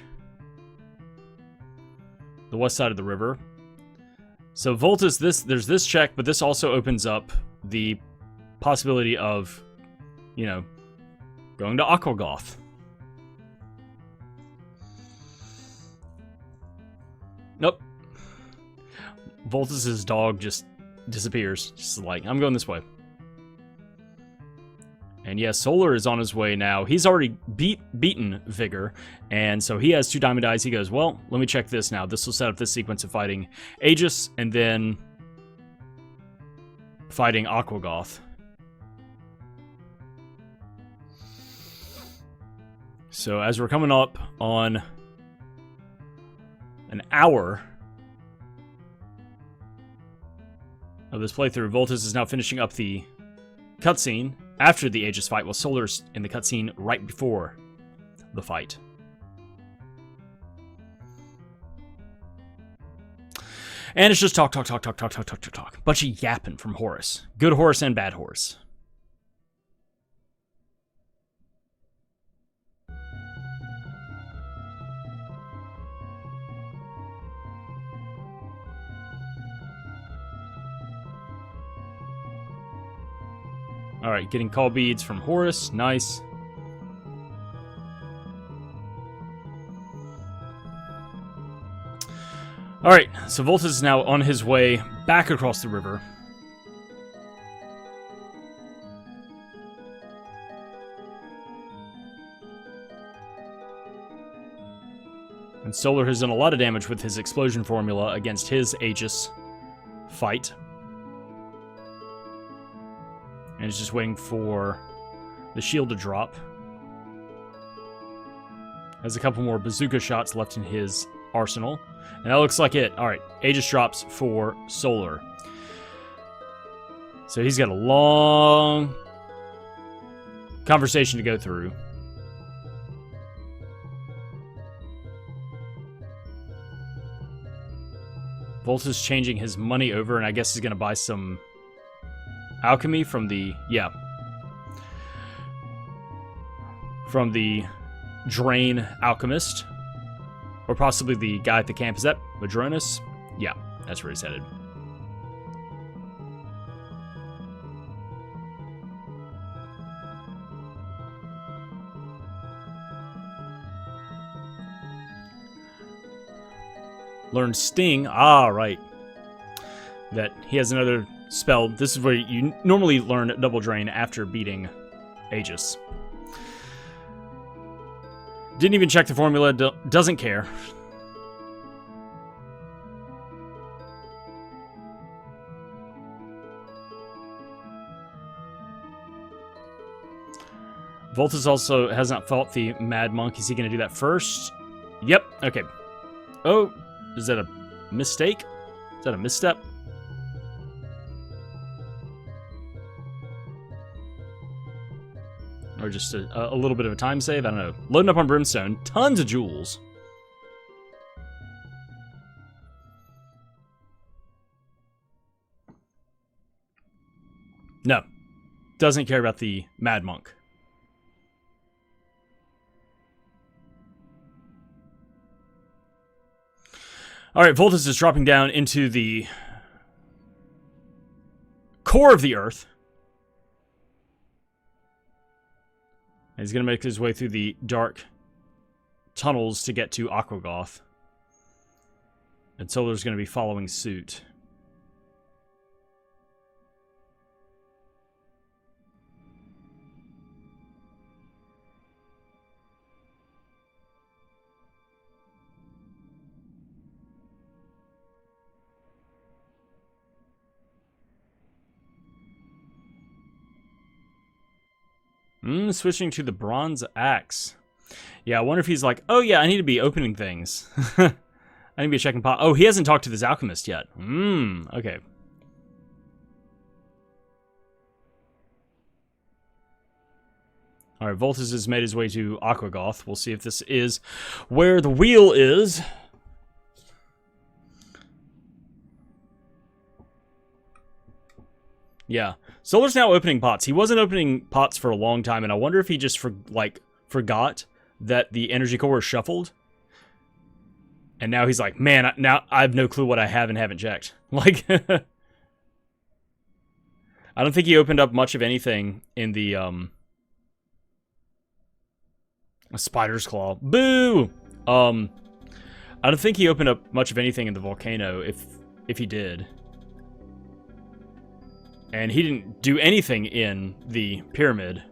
The west side of the river. So Vultus, there's this check, but this also opens up the possibility of, you know, going to Aquagoth. Nope. Vultus's dog just disappears. Just like, I'm going this way. And yeah, Solar is on his way now. He's already beaten Vigor, and so he has 2 diamond eyes. He goes, well, let me check this now. This will set up this sequence of fighting Aegis, and then fighting Aquagoth. So as we're coming up on an hour of this playthrough, Vultus is now finishing up the cutscene after the Aegis fight, while Solar's in the cutscene right before the fight. And it's just talk. Bunch of yapping from Horus. Good Horus and bad Horus. Alright, getting call beads from Horus. Nice. Alright, so Vultus is now on his way back across the river. And Solar has done a lot of damage with his explosion formula against his Aegis fight. And he's just waiting for the shield to drop. Has a couple more bazooka shots left in his arsenal. And that looks like it. Alright, Aegis drops for Solar. So he's got a long conversation to go through. Vultus changing his money over, and I guess he's going to buy some alchemy from the... yeah. From the Drain Alchemist. Or possibly the guy at the camp. Is that Madronis? Yeah, that's where he's headed. Learn Sting. Ah, right. That he has another spell. This is where you normally learn Double Drain after beating Aegis. Didn't even check the formula. Doesn't care. Vultus also has not fought the Mad Monk. Is he going to do that first? Yep. Okay. Oh, is that a mistake? Is that a misstep? Or just a little bit of a time save? I don't know. Loading up on Brimstone. Tons of jewels. No. Doesn't care about the Mad Monk. Alright, Vultus is dropping down into the core of the Earth. And he's going to make his way through the dark tunnels to get to Aquagoth. And Solar's going to be following suit. Switching to the bronze axe. Yeah, I wonder if he's like, oh yeah, I need to be opening things. I need to be checking pot. Oh, he hasn't talked to this alchemist yet. Okay. Alright, Vultus has made his way to Aquagoth. We'll see if this is where the wheel is. Yeah. Solar's now opening pots. He wasn't opening pots for a long time, and I wonder if he just forgot that the energy core is shuffled. And now he's like, man, now I have no clue what I have and haven't checked. Like, I don't think he opened up much of anything in the, a spider's claw. Boo! I don't think he opened up much of anything in the volcano, if he did. And he didn't do anything in the pyramid.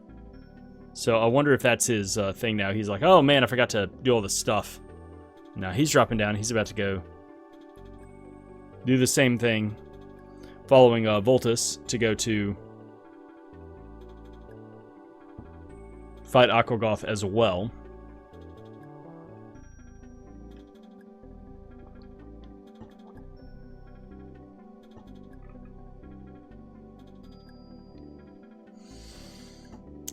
So I wonder if that's his thing now. He's like, oh man, I forgot to do all this stuff. Now he's dropping down. He's about to go do the same thing. Following Vultus to go to fight Aquagoth as well.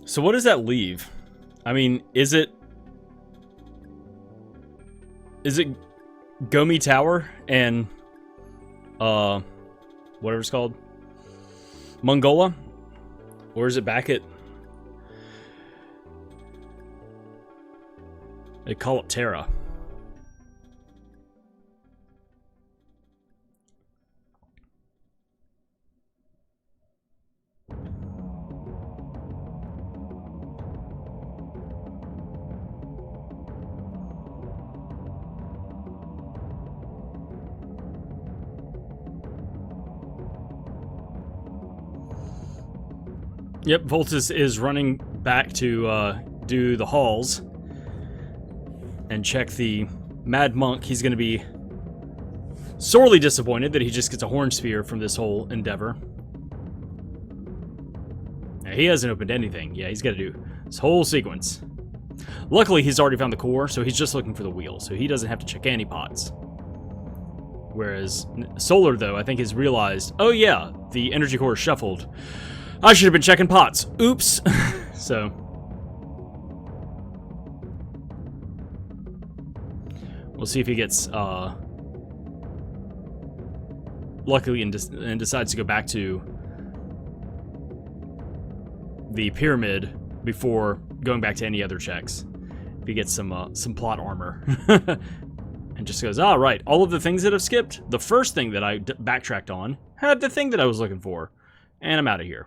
So what does that leave? I mean, is it Gomi Tower and whatever it's called, Mongola, or is it back at they call it Terra? Yep, Vultus is running back to do the halls and check the Mad Monk. He's going to be sorely disappointed that he just gets a horn spear from this whole endeavor. Now, he hasn't opened anything. Yeah, he's got to do this whole sequence. Luckily, he's already found the core, so he's just looking for the wheel, so he doesn't have to check any pots. Whereas Solar, though, I think has realized, oh yeah, the energy core is shuffled. I should have been checking pots. Oops. So we'll see if he gets luckily and decides to go back to the pyramid before going back to any other checks. If he gets some plot armor. And just goes, ah, right, all of the things that I've skipped, the first thing that I backtracked on had the thing that I was looking for. And I'm out of here.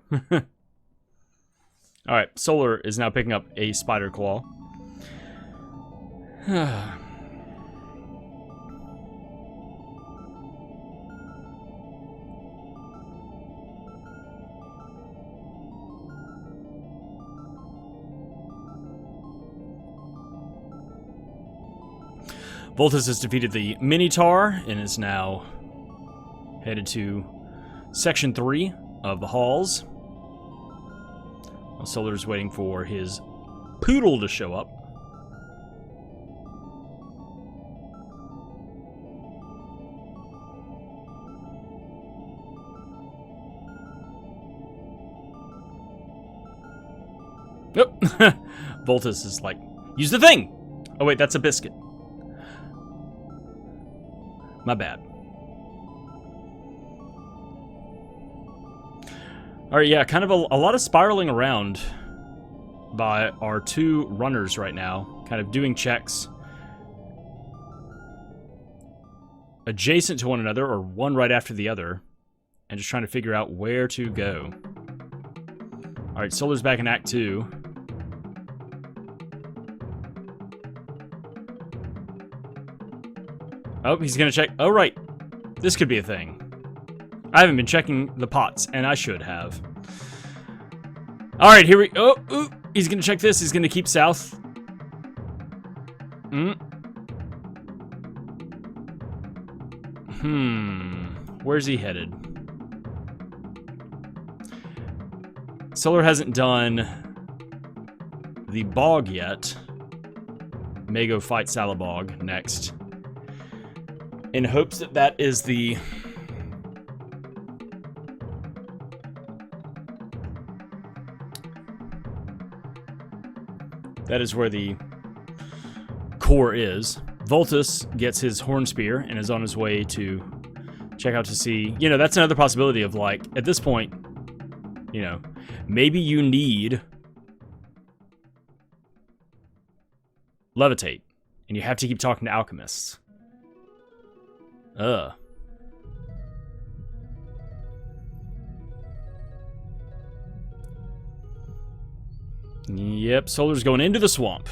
Alright, Solar is now picking up a spider claw. Vultus has defeated the Minotaur and is now headed to Section 3 of the halls. While Solar's waiting for his poodle to show up. Nope. Vultus is like, use the thing! Oh wait, that's a biscuit. My bad. Alright, yeah, kind of a lot of spiraling around by our two runners right now. Kind of doing checks adjacent to one another, or one right after the other. And just trying to figure out where to go. Alright, Solar's back in Act 2. Oh, he's gonna check. Oh, right. This could be a thing. I haven't been checking the pots, and I should have. Alright, here we... Oh, ooh, he's gonna check this. He's gonna keep south. Where's he headed? Solar hasn't done the bog yet. May go fight Salabog next. In hopes that that is the... that is where the core is. Vultus gets his horn spear and is on his way to check out to see... You know, that's another possibility of, like, at this point, you know, maybe you need levitate, and you have to keep talking to alchemists. Yep, Solar's going into the swamp.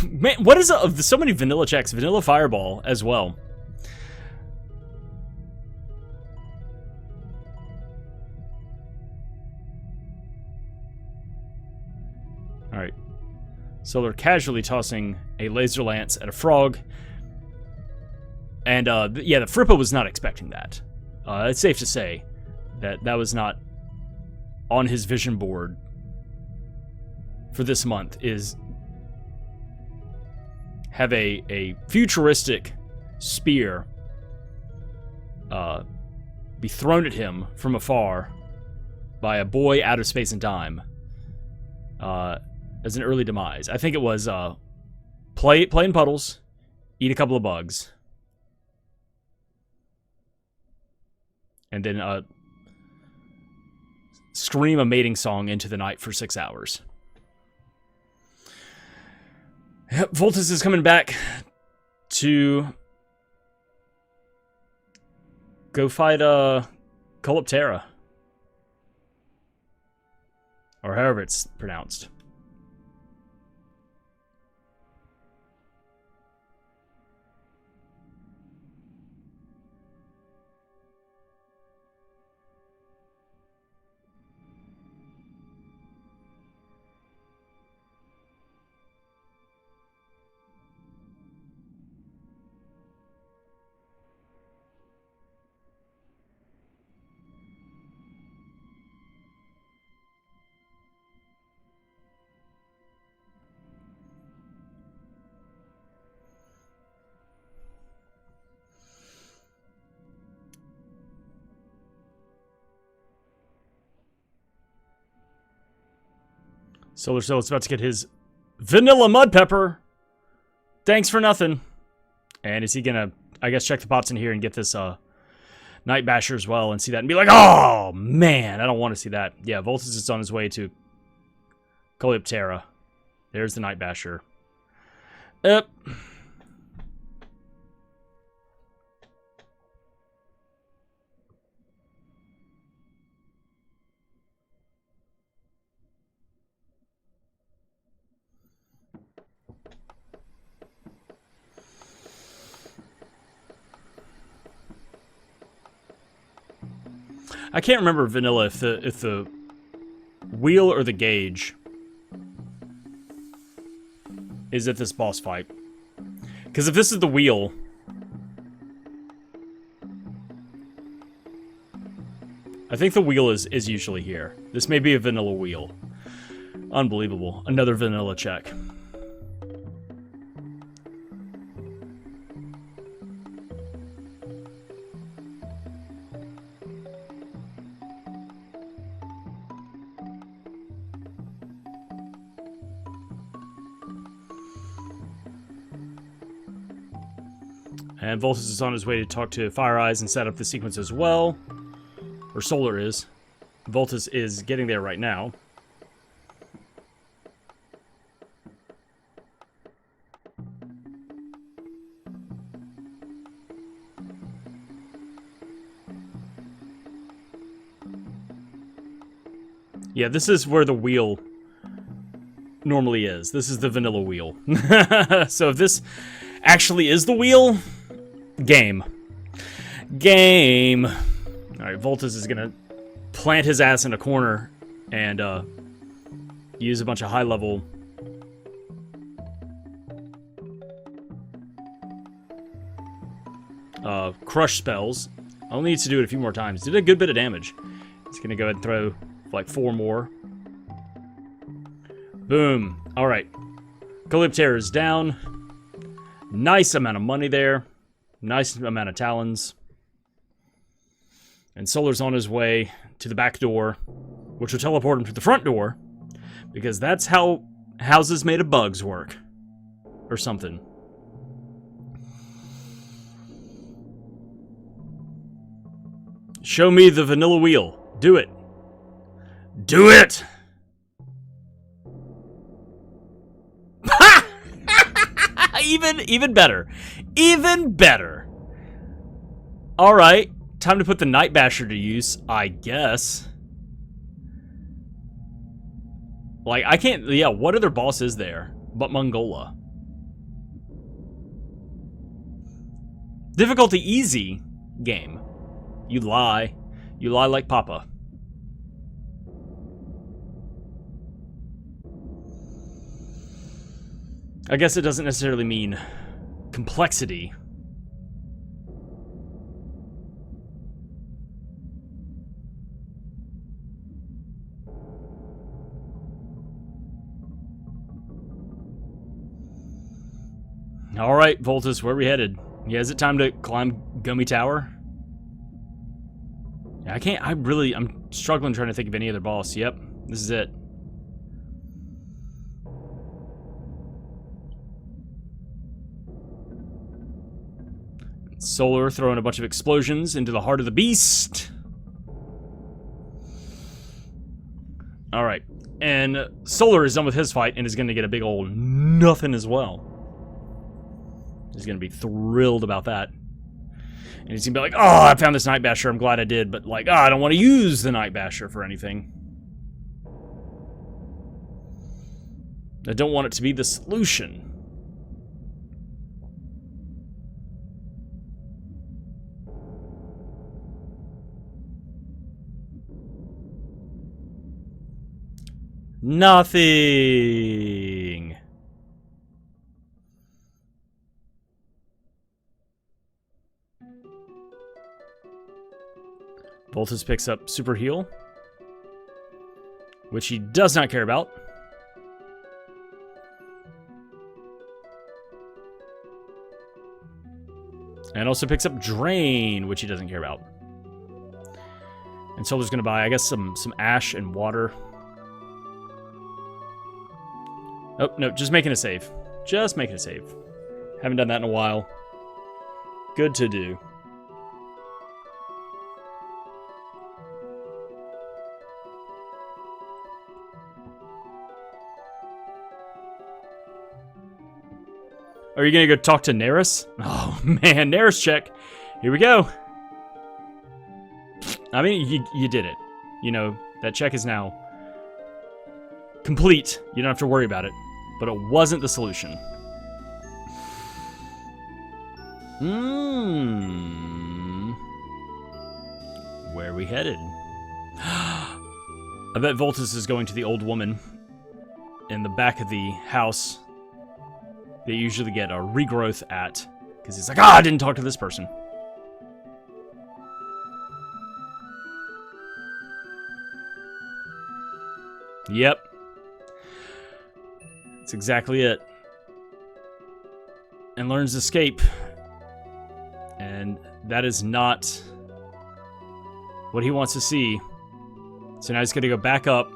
Man, what is so many vanilla checks? Vanilla Fireball as well. Alright. Solar casually tossing a laser lance at a frog. And, yeah, the Frippa was not expecting that. It's safe to say that that was not on his vision board for this month, is have a futuristic spear be thrown at him from afar by a boy out of space and time as an early demise. I think it was play in puddles, eat a couple of bugs, and then scream a mating song into the night for 6 hours. Yep, Vultus is coming back to go fight Coloptera. Or however it's pronounced. SolarCell is about to get his vanilla mud pepper. Thanks for nothing. And is he gonna, I guess, check the pots in here and get this Night Basher as well and see that and be like, oh, man, I don't want to see that. Yeah, Vultus is on his way to Coleoptera. There's the Night Basher. Yep. I can't remember vanilla if the wheel or the gauge is at this boss fight. Because if this is the wheel, I think the wheel is usually here. This may be a vanilla wheel. Unbelievable. Another vanilla check. And Vultus is on his way to talk to Fire Eyes and set up the sequence as well. Or Solar is. Vultus is getting there right now. Yeah, this is where the wheel normally is. This is the vanilla wheel. So if this actually is the wheel, game. Game. Alright, Vultus is gonna plant his ass in a corner and use a bunch of high-level crush spells. I only need to do it a few more times. Did a good bit of damage. He's gonna go ahead and throw like 4 more. Boom. Alright. Coleoptera is down. Nice amount of money there. Nice amount of talons. And Solar's on his way to the back door, which will teleport him to the front door, because that's how houses made of bugs work. Or something. Show me the vanilla wheel. Do it. Do it! Even better. Even better. Alright. Time to put the Night Basher to use, I guess. Like, I can't... Yeah, what other boss is there but Mongola? Difficulty easy game. You lie. You lie like Papa. I guess it doesn't necessarily mean complexity. Alright, Vultus, where are we headed? Yeah, is it time to climb Gummy Tower? Yeah, I can't, I'm struggling trying to think of any other boss. Yep, this is it. Solar throwing a bunch of explosions into the heart of the beast. Alright. And Solar is done with his fight and is going to get a big old nothing as well. He's going to be thrilled about that. And he's going to be like, oh, I found this Night Basher. I'm glad I did. But like, oh, I don't want to use the Night Basher for anything. I don't want it to be the solution. Nothing. Vultus picks up Super Heal, which he does not care about. And also picks up Drain, which he doesn't care about. And Solar's gonna buy, I guess, some ash and water. Oh, no, just making a save. Just making a save. Haven't done that in a while. Good to do. Are you gonna go talk to Neris? Oh man, Neris check. Here we go. I mean, you did it. You know, that check is now complete. You don't have to worry about it. But it wasn't the solution. Where are we headed? I bet Vultus is going to the old woman in the back of the house. They usually get a regrowth at, because he's like, I didn't talk to this person. Yep. That's exactly it. And learns to escape. And that is not what he wants to see. So now he's going to go back up.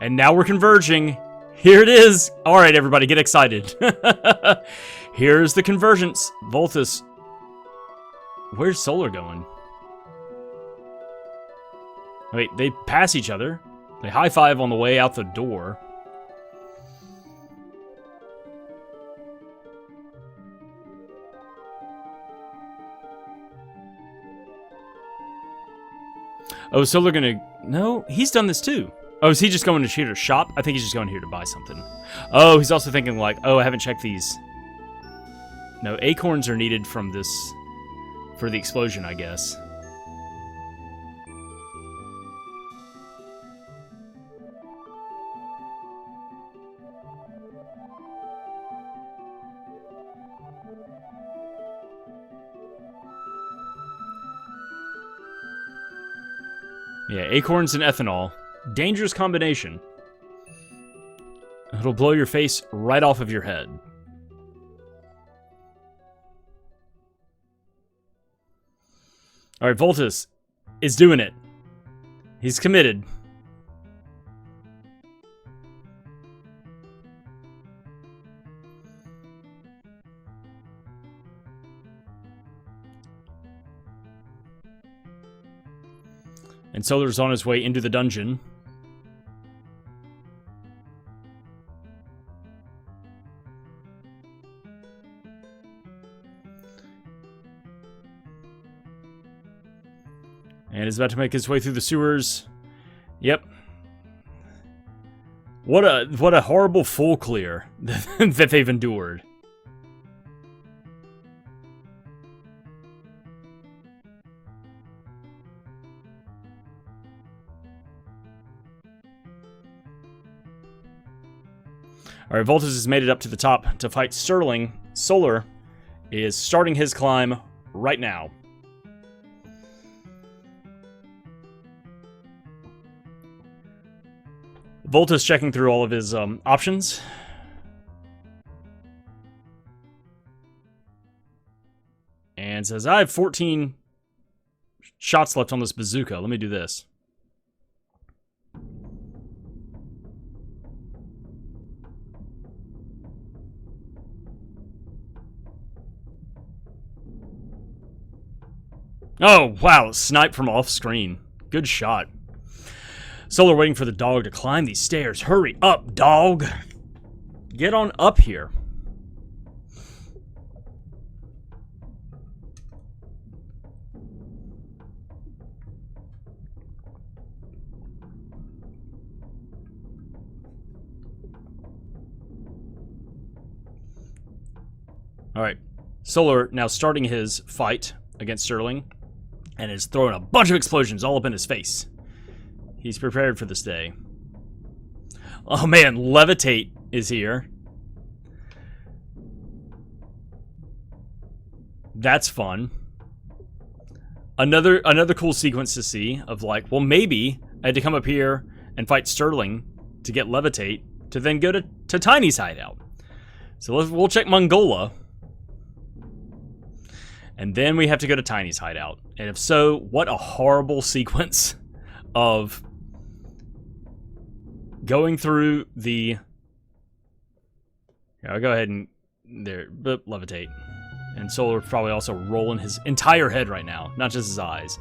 And now we're converging. Here it is. All right, everybody, get excited. Here's the convergence. Vultus. Where's Solar going? Wait, they pass each other. They high-five on the way out the door. Oh, is Solar gonna... No, he's done this too. Oh, is he just going to Cheater's shop? I think he's just going here to buy something. Oh, he's also thinking like, oh, I haven't checked these. No, acorns are needed from this... for the explosion, I guess. Yeah, acorns and ethanol. Dangerous combination. It'll blow your face right off of your head. Alright, Vultus is doing it. He's committed. And Solar's on his way into the dungeon. And is about to make his way through the sewers. Yep. What a horrible full clear that they've endured. Alright, Vultus has made it up to the top to fight Sterling. Solar is starting his climb right now. Vultus checking through all of his options. And says, I have 14 shots left on this bazooka. Let me do this. Oh, wow. Snipe from off screen. Good shot. Solar waiting for the dog to climb these stairs. Hurry up, dog. Get on up here. Alright. Solar now starting his fight against Sterling. And is throwing a bunch of explosions all up in his face. He's prepared for this day. Oh man, Levitate is here. That's fun. Another cool sequence to see of like, well maybe I had to come up here and fight Sterling to get Levitate to then go to Tiny's hideout. So we'll check Mongola. And then we have to go to Tiny's hideout. And if so, what a horrible sequence of going through the Yeah, I'll go ahead and levitate. And Solar probably also rolling his entire head right now, not just his eyes.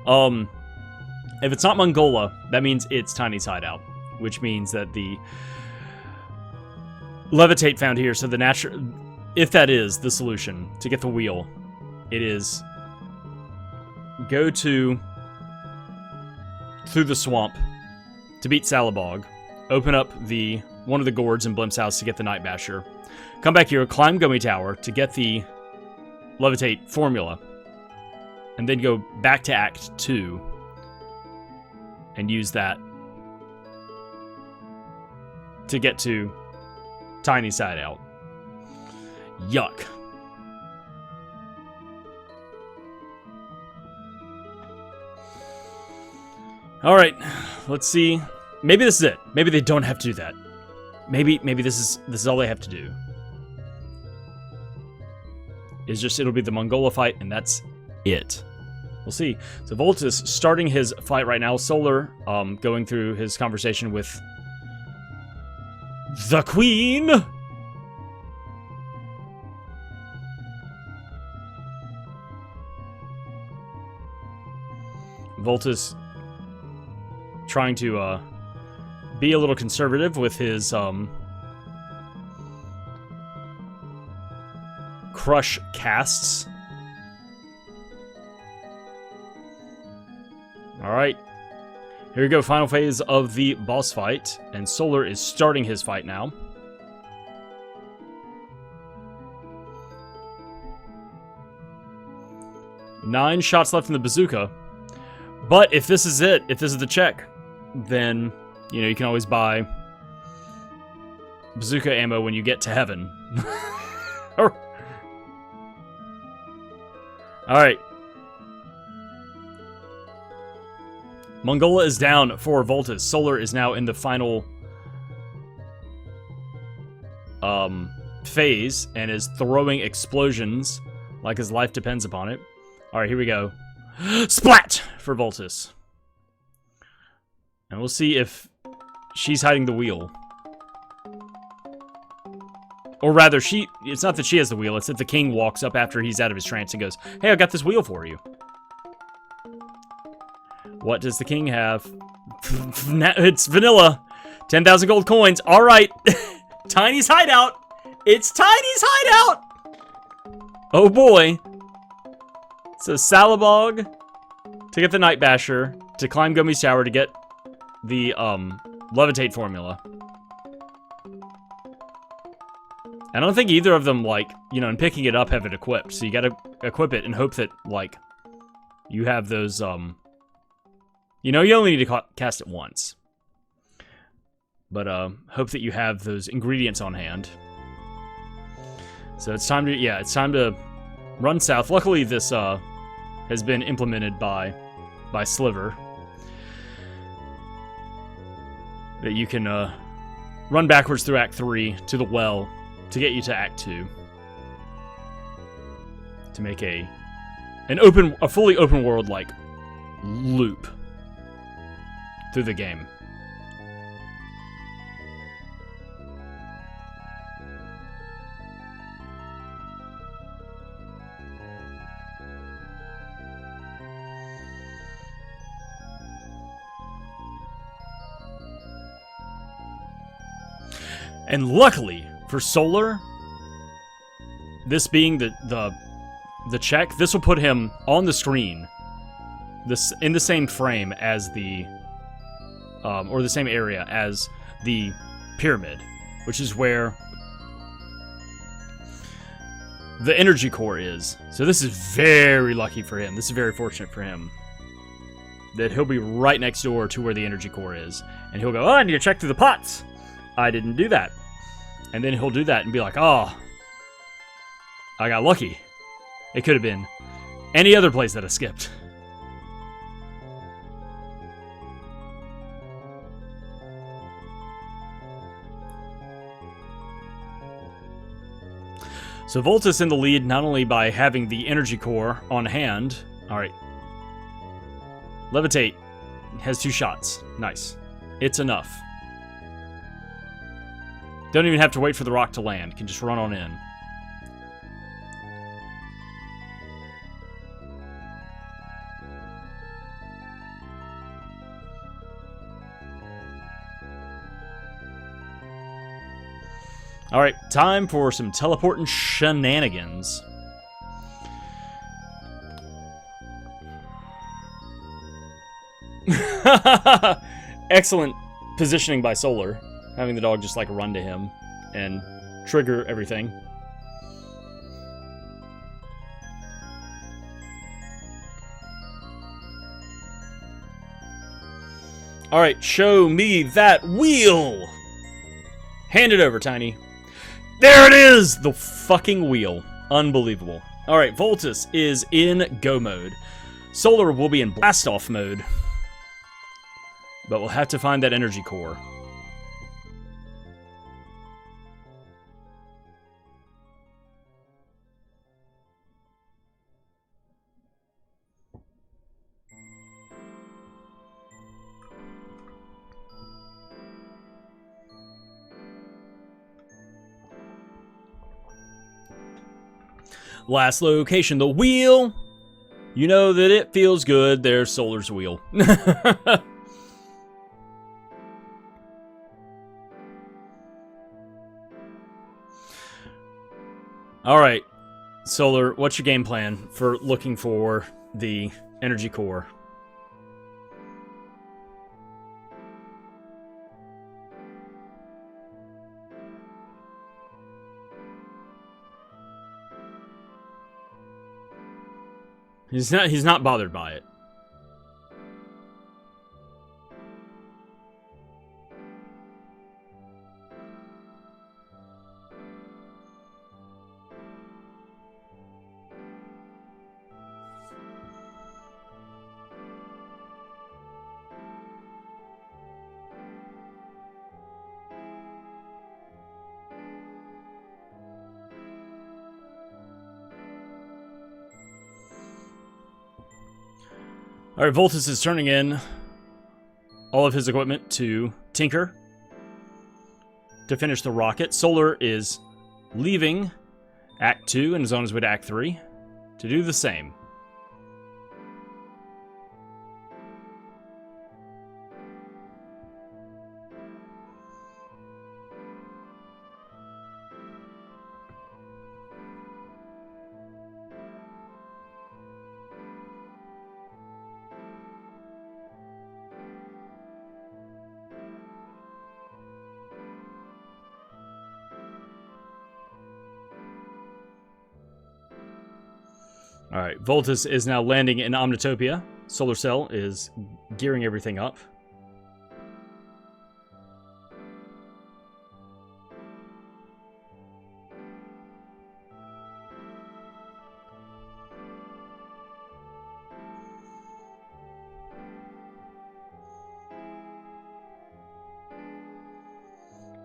If it's not Mongola, that means it's Tiny's hideout, which means that the levitate found here, so the natural, if that is the solution to get the wheel, it is go through the swamp to beat Salabog, open up one of the gourds in Blimp's house to get the Night Basher, come back here, climb Gummy Tower to get the levitate formula, and then go back to Act 2 and use that to get to Tiny's hideout. Yuck. Alright, let's see. Maybe this is it. Maybe they don't have to do that. Maybe this is all they have to do. It'll be the Mongola fight, and that's it. We'll see. So Vultus starting his fight right now. Solar going through his conversation with the Queen. Vultus trying to be a little conservative with his crush casts. Alright, here we go, final phase of the boss fight, and Solar is starting his fight now. Nine shots left in the bazooka, but if this is it, if this is the check, then, you know, you can always buy bazooka ammo when you get to heaven. Alright. Mongola is down for Vultus. Solar is now in the final phase and is throwing explosions like his life depends upon it. Alright, here we go. Splat! For Vultus. And we'll see if she's hiding the wheel. Or rather, it's not that she has the wheel, it's that the king walks up after he's out of his trance and goes, "Hey, I got this wheel for you." What does the king have? It's vanilla. 10,000 gold coins. All right. Tiny's hideout. It's Tiny's hideout. Oh boy. So Salabog to get the Night Basher, to climb Gummy's Tower to get the levitate formula. I don't think either of them, like, you know, in picking it up have it equipped. So you gotta equip it and hope that, like, you have those, you know, you only need to cast it once. But, hope that you have those ingredients on hand. So it's time to, yeah, it's time to run south. Luckily, this, has been implemented by Sliver. That you can, run backwards through Act 3 to the well to get you to Act 2. To make a fully open world, like, loop through the game. And luckily for Solar, this being the check, this will put him on the screen, this in the same frame as the or the same area as the pyramid, which is where the energy core is. So this is very lucky for him. This is very fortunate for him that he'll be right next door to where the energy core is, and he'll go, "Oh, I need to check through the pots. I didn't do that." And then he'll do that and be like, "Oh, I got lucky. It could have been any other place that I skipped." So Vultus in the lead, not only by having the energy core on hand. Alright. Levitate has 2 shots. Nice. It's enough. Don't even have to wait for the rock to land. Can just run on in. Alright, time for some teleporting shenanigans. Excellent positioning by Solar. Having the dog just like run to him and trigger everything. Alright, show me that wheel! Hand it over, Tiny. There it is! The fucking wheel. Unbelievable. Alright, Vultus is in go mode. Solar will be in blast off mode. But we'll have to find that energy core. Last location, the wheel. You know that it feels good. There's Solar's wheel. Alright, Solar, what's your game plan for looking for the energy core? He's not bothered by it. Alright, Vultus is turning in all of his equipment to tinker to finish the rocket. Solar is leaving Act 2 and is on his way to Act 3 to do the same. Alright, Vultus is now landing in Omnitopia. Solar Cell is gearing everything up.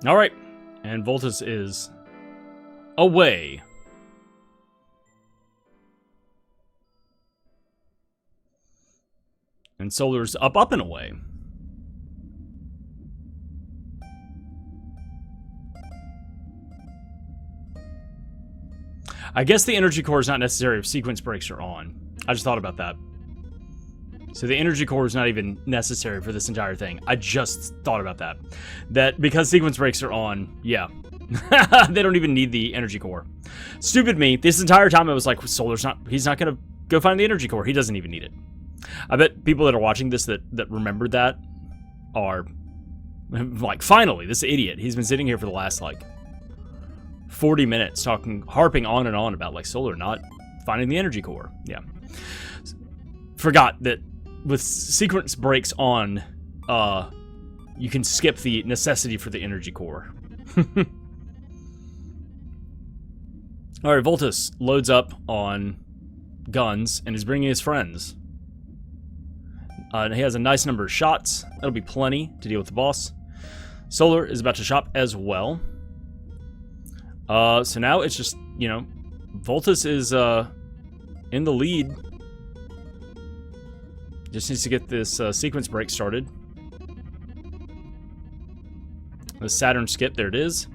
Alright, and Vultus is away. And Solar's up and away. I guess the energy core is not necessary if sequence breaks are on. I just thought about that. So the energy core is not even necessary for this entire thing. I just thought about that. That because sequence breaks are on, yeah. They don't even need the energy core. Stupid me. This entire time I was like, he's not gonna go find the energy core. He doesn't even need it. I bet people that are watching this that remembered that are like, finally, this idiot. He's been sitting here for the last, like, 40 minutes harping on and on about, like, Solar not finding the energy core. Yeah. Forgot that with sequence breaks on, you can skip the necessity for the energy core. Alright, Vultus loads up on guns and is bringing his friends. He has a nice number of shots. That'll be plenty to deal with the boss. Solar is about to shop as well. So now it's just, you know, Vultus is in the lead. Just needs to get this sequence break started. The Saturn skip, there it is.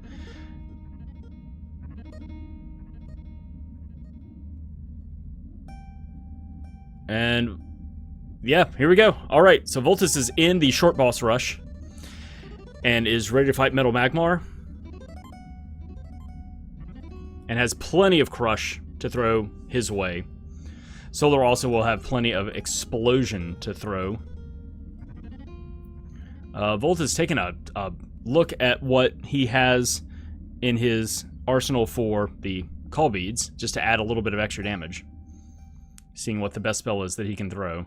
And yeah, here we go. All right, so Vultus is in the short boss rush and is ready to fight Metal Magmar. And has plenty of crush to throw his way. Solar also will have plenty of explosion to throw. Vultus taking a look at what he has in his arsenal for the call beads, just to add a little bit of extra damage. Seeing what the best spell is that he can throw.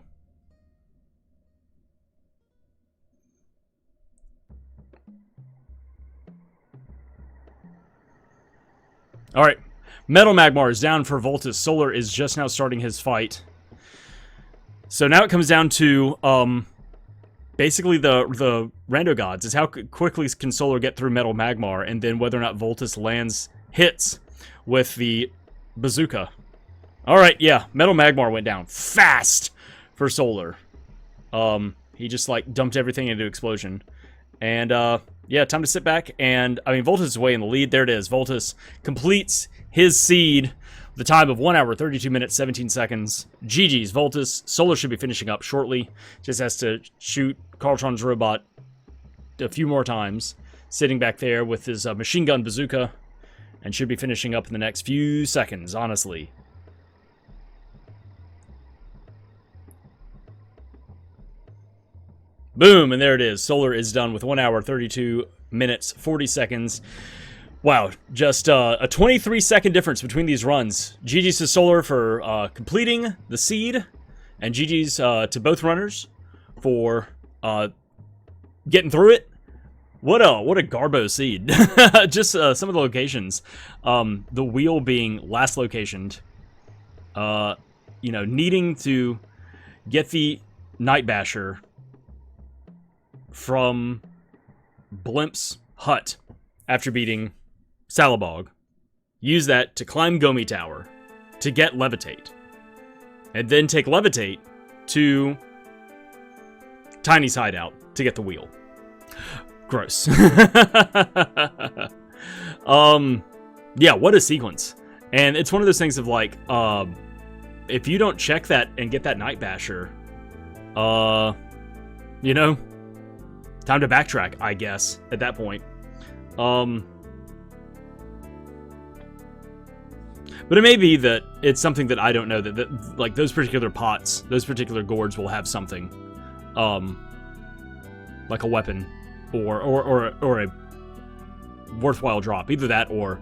Alright, Metal Magmar is down for Vultus. Solar is just now starting his fight. So now it comes down to, basically the rando gods. Is how quickly can Solar get through Metal Magmar, and then whether or not Vultus lands hits with the bazooka. Alright, yeah, Metal Magmar went down fast for Solar. He just, like, dumped everything into explosion. And, yeah, time to sit back, and, I mean, Vultus is way in the lead. There it is. Vultus completes his seed with a time of 1 hour, 32 minutes, 17 seconds. GG's, Vultus. Solar should be finishing up shortly. Just has to shoot Carltron's robot a few more times. Sitting back there with his machine gun bazooka, and should be finishing up in the next few seconds, honestly. Boom, and there it is. Solar is done with 1 hour, 32 minutes, 40 seconds. Wow, just a 23-second difference between these runs. GG's to Solar for completing the seed, and GG's to both runners for getting through it. What a garbo seed. Just some of the locations. The wheel being last locationed. You know, needing to get the Night Basher from Blimp's hut after beating Salabog. Use that to climb Gomi Tower to get Levitate. And then take Levitate to Tiny's hideout to get the wheel. Gross. Yeah, what a sequence. And it's one of those things of like, if you don't check that and get that Night Basher, you know, time to backtrack, I guess, at that point. But it may be that it's something that I don't know, that like those particular pots, those particular gourds will have something, like a weapon or a worthwhile drop. Either that or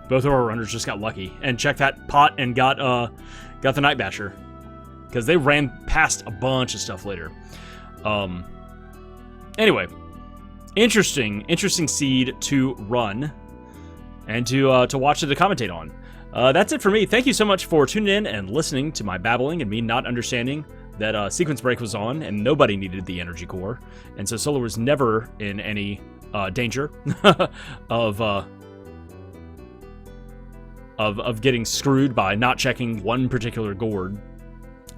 both of our runners just got lucky and checked that pot and got the Night Basher, because they ran past a bunch of stuff later. Anyway, interesting seed to run and to watch and to commentate on. That's it for me. Thank you so much for tuning in and listening to my babbling and me not understanding that sequence break was on and nobody needed the energy core, and so Solar was never in any danger of getting screwed by not checking one particular gourd.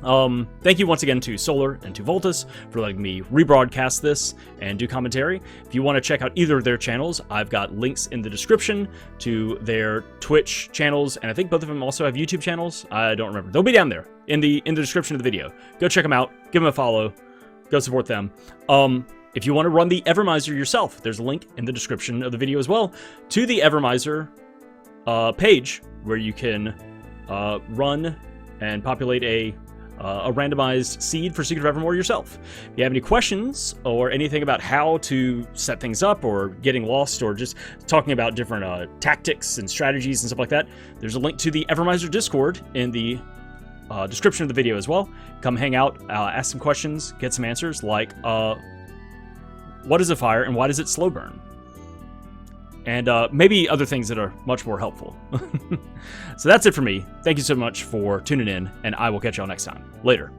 Thank you once again to Solar and to Vultus for letting me rebroadcast this and do commentary. If you want to check out either of their channels, I've got links in the description to their Twitch channels, and I think both of them also have YouTube channels. I don't remember. They'll be down there in the description of the video. Go check them out. Give them a follow. Go support them. If you want to run the Evermizer yourself, there's a link in the description of the video as well to the Evermizer page where you can run and populate a randomized seed for Secret of Evermore yourself. If you have any questions or anything about how to set things up or getting lost or just talking about different tactics and strategies and stuff like that, there's a link to the Evermizer Discord in the description of the video as well. Come hang out, ask some questions, get some answers like, what is a fire and why does it slow burn? And maybe other things that are much more helpful. So that's it for me. Thank you so much for tuning in, and I will catch y'all next time. Later.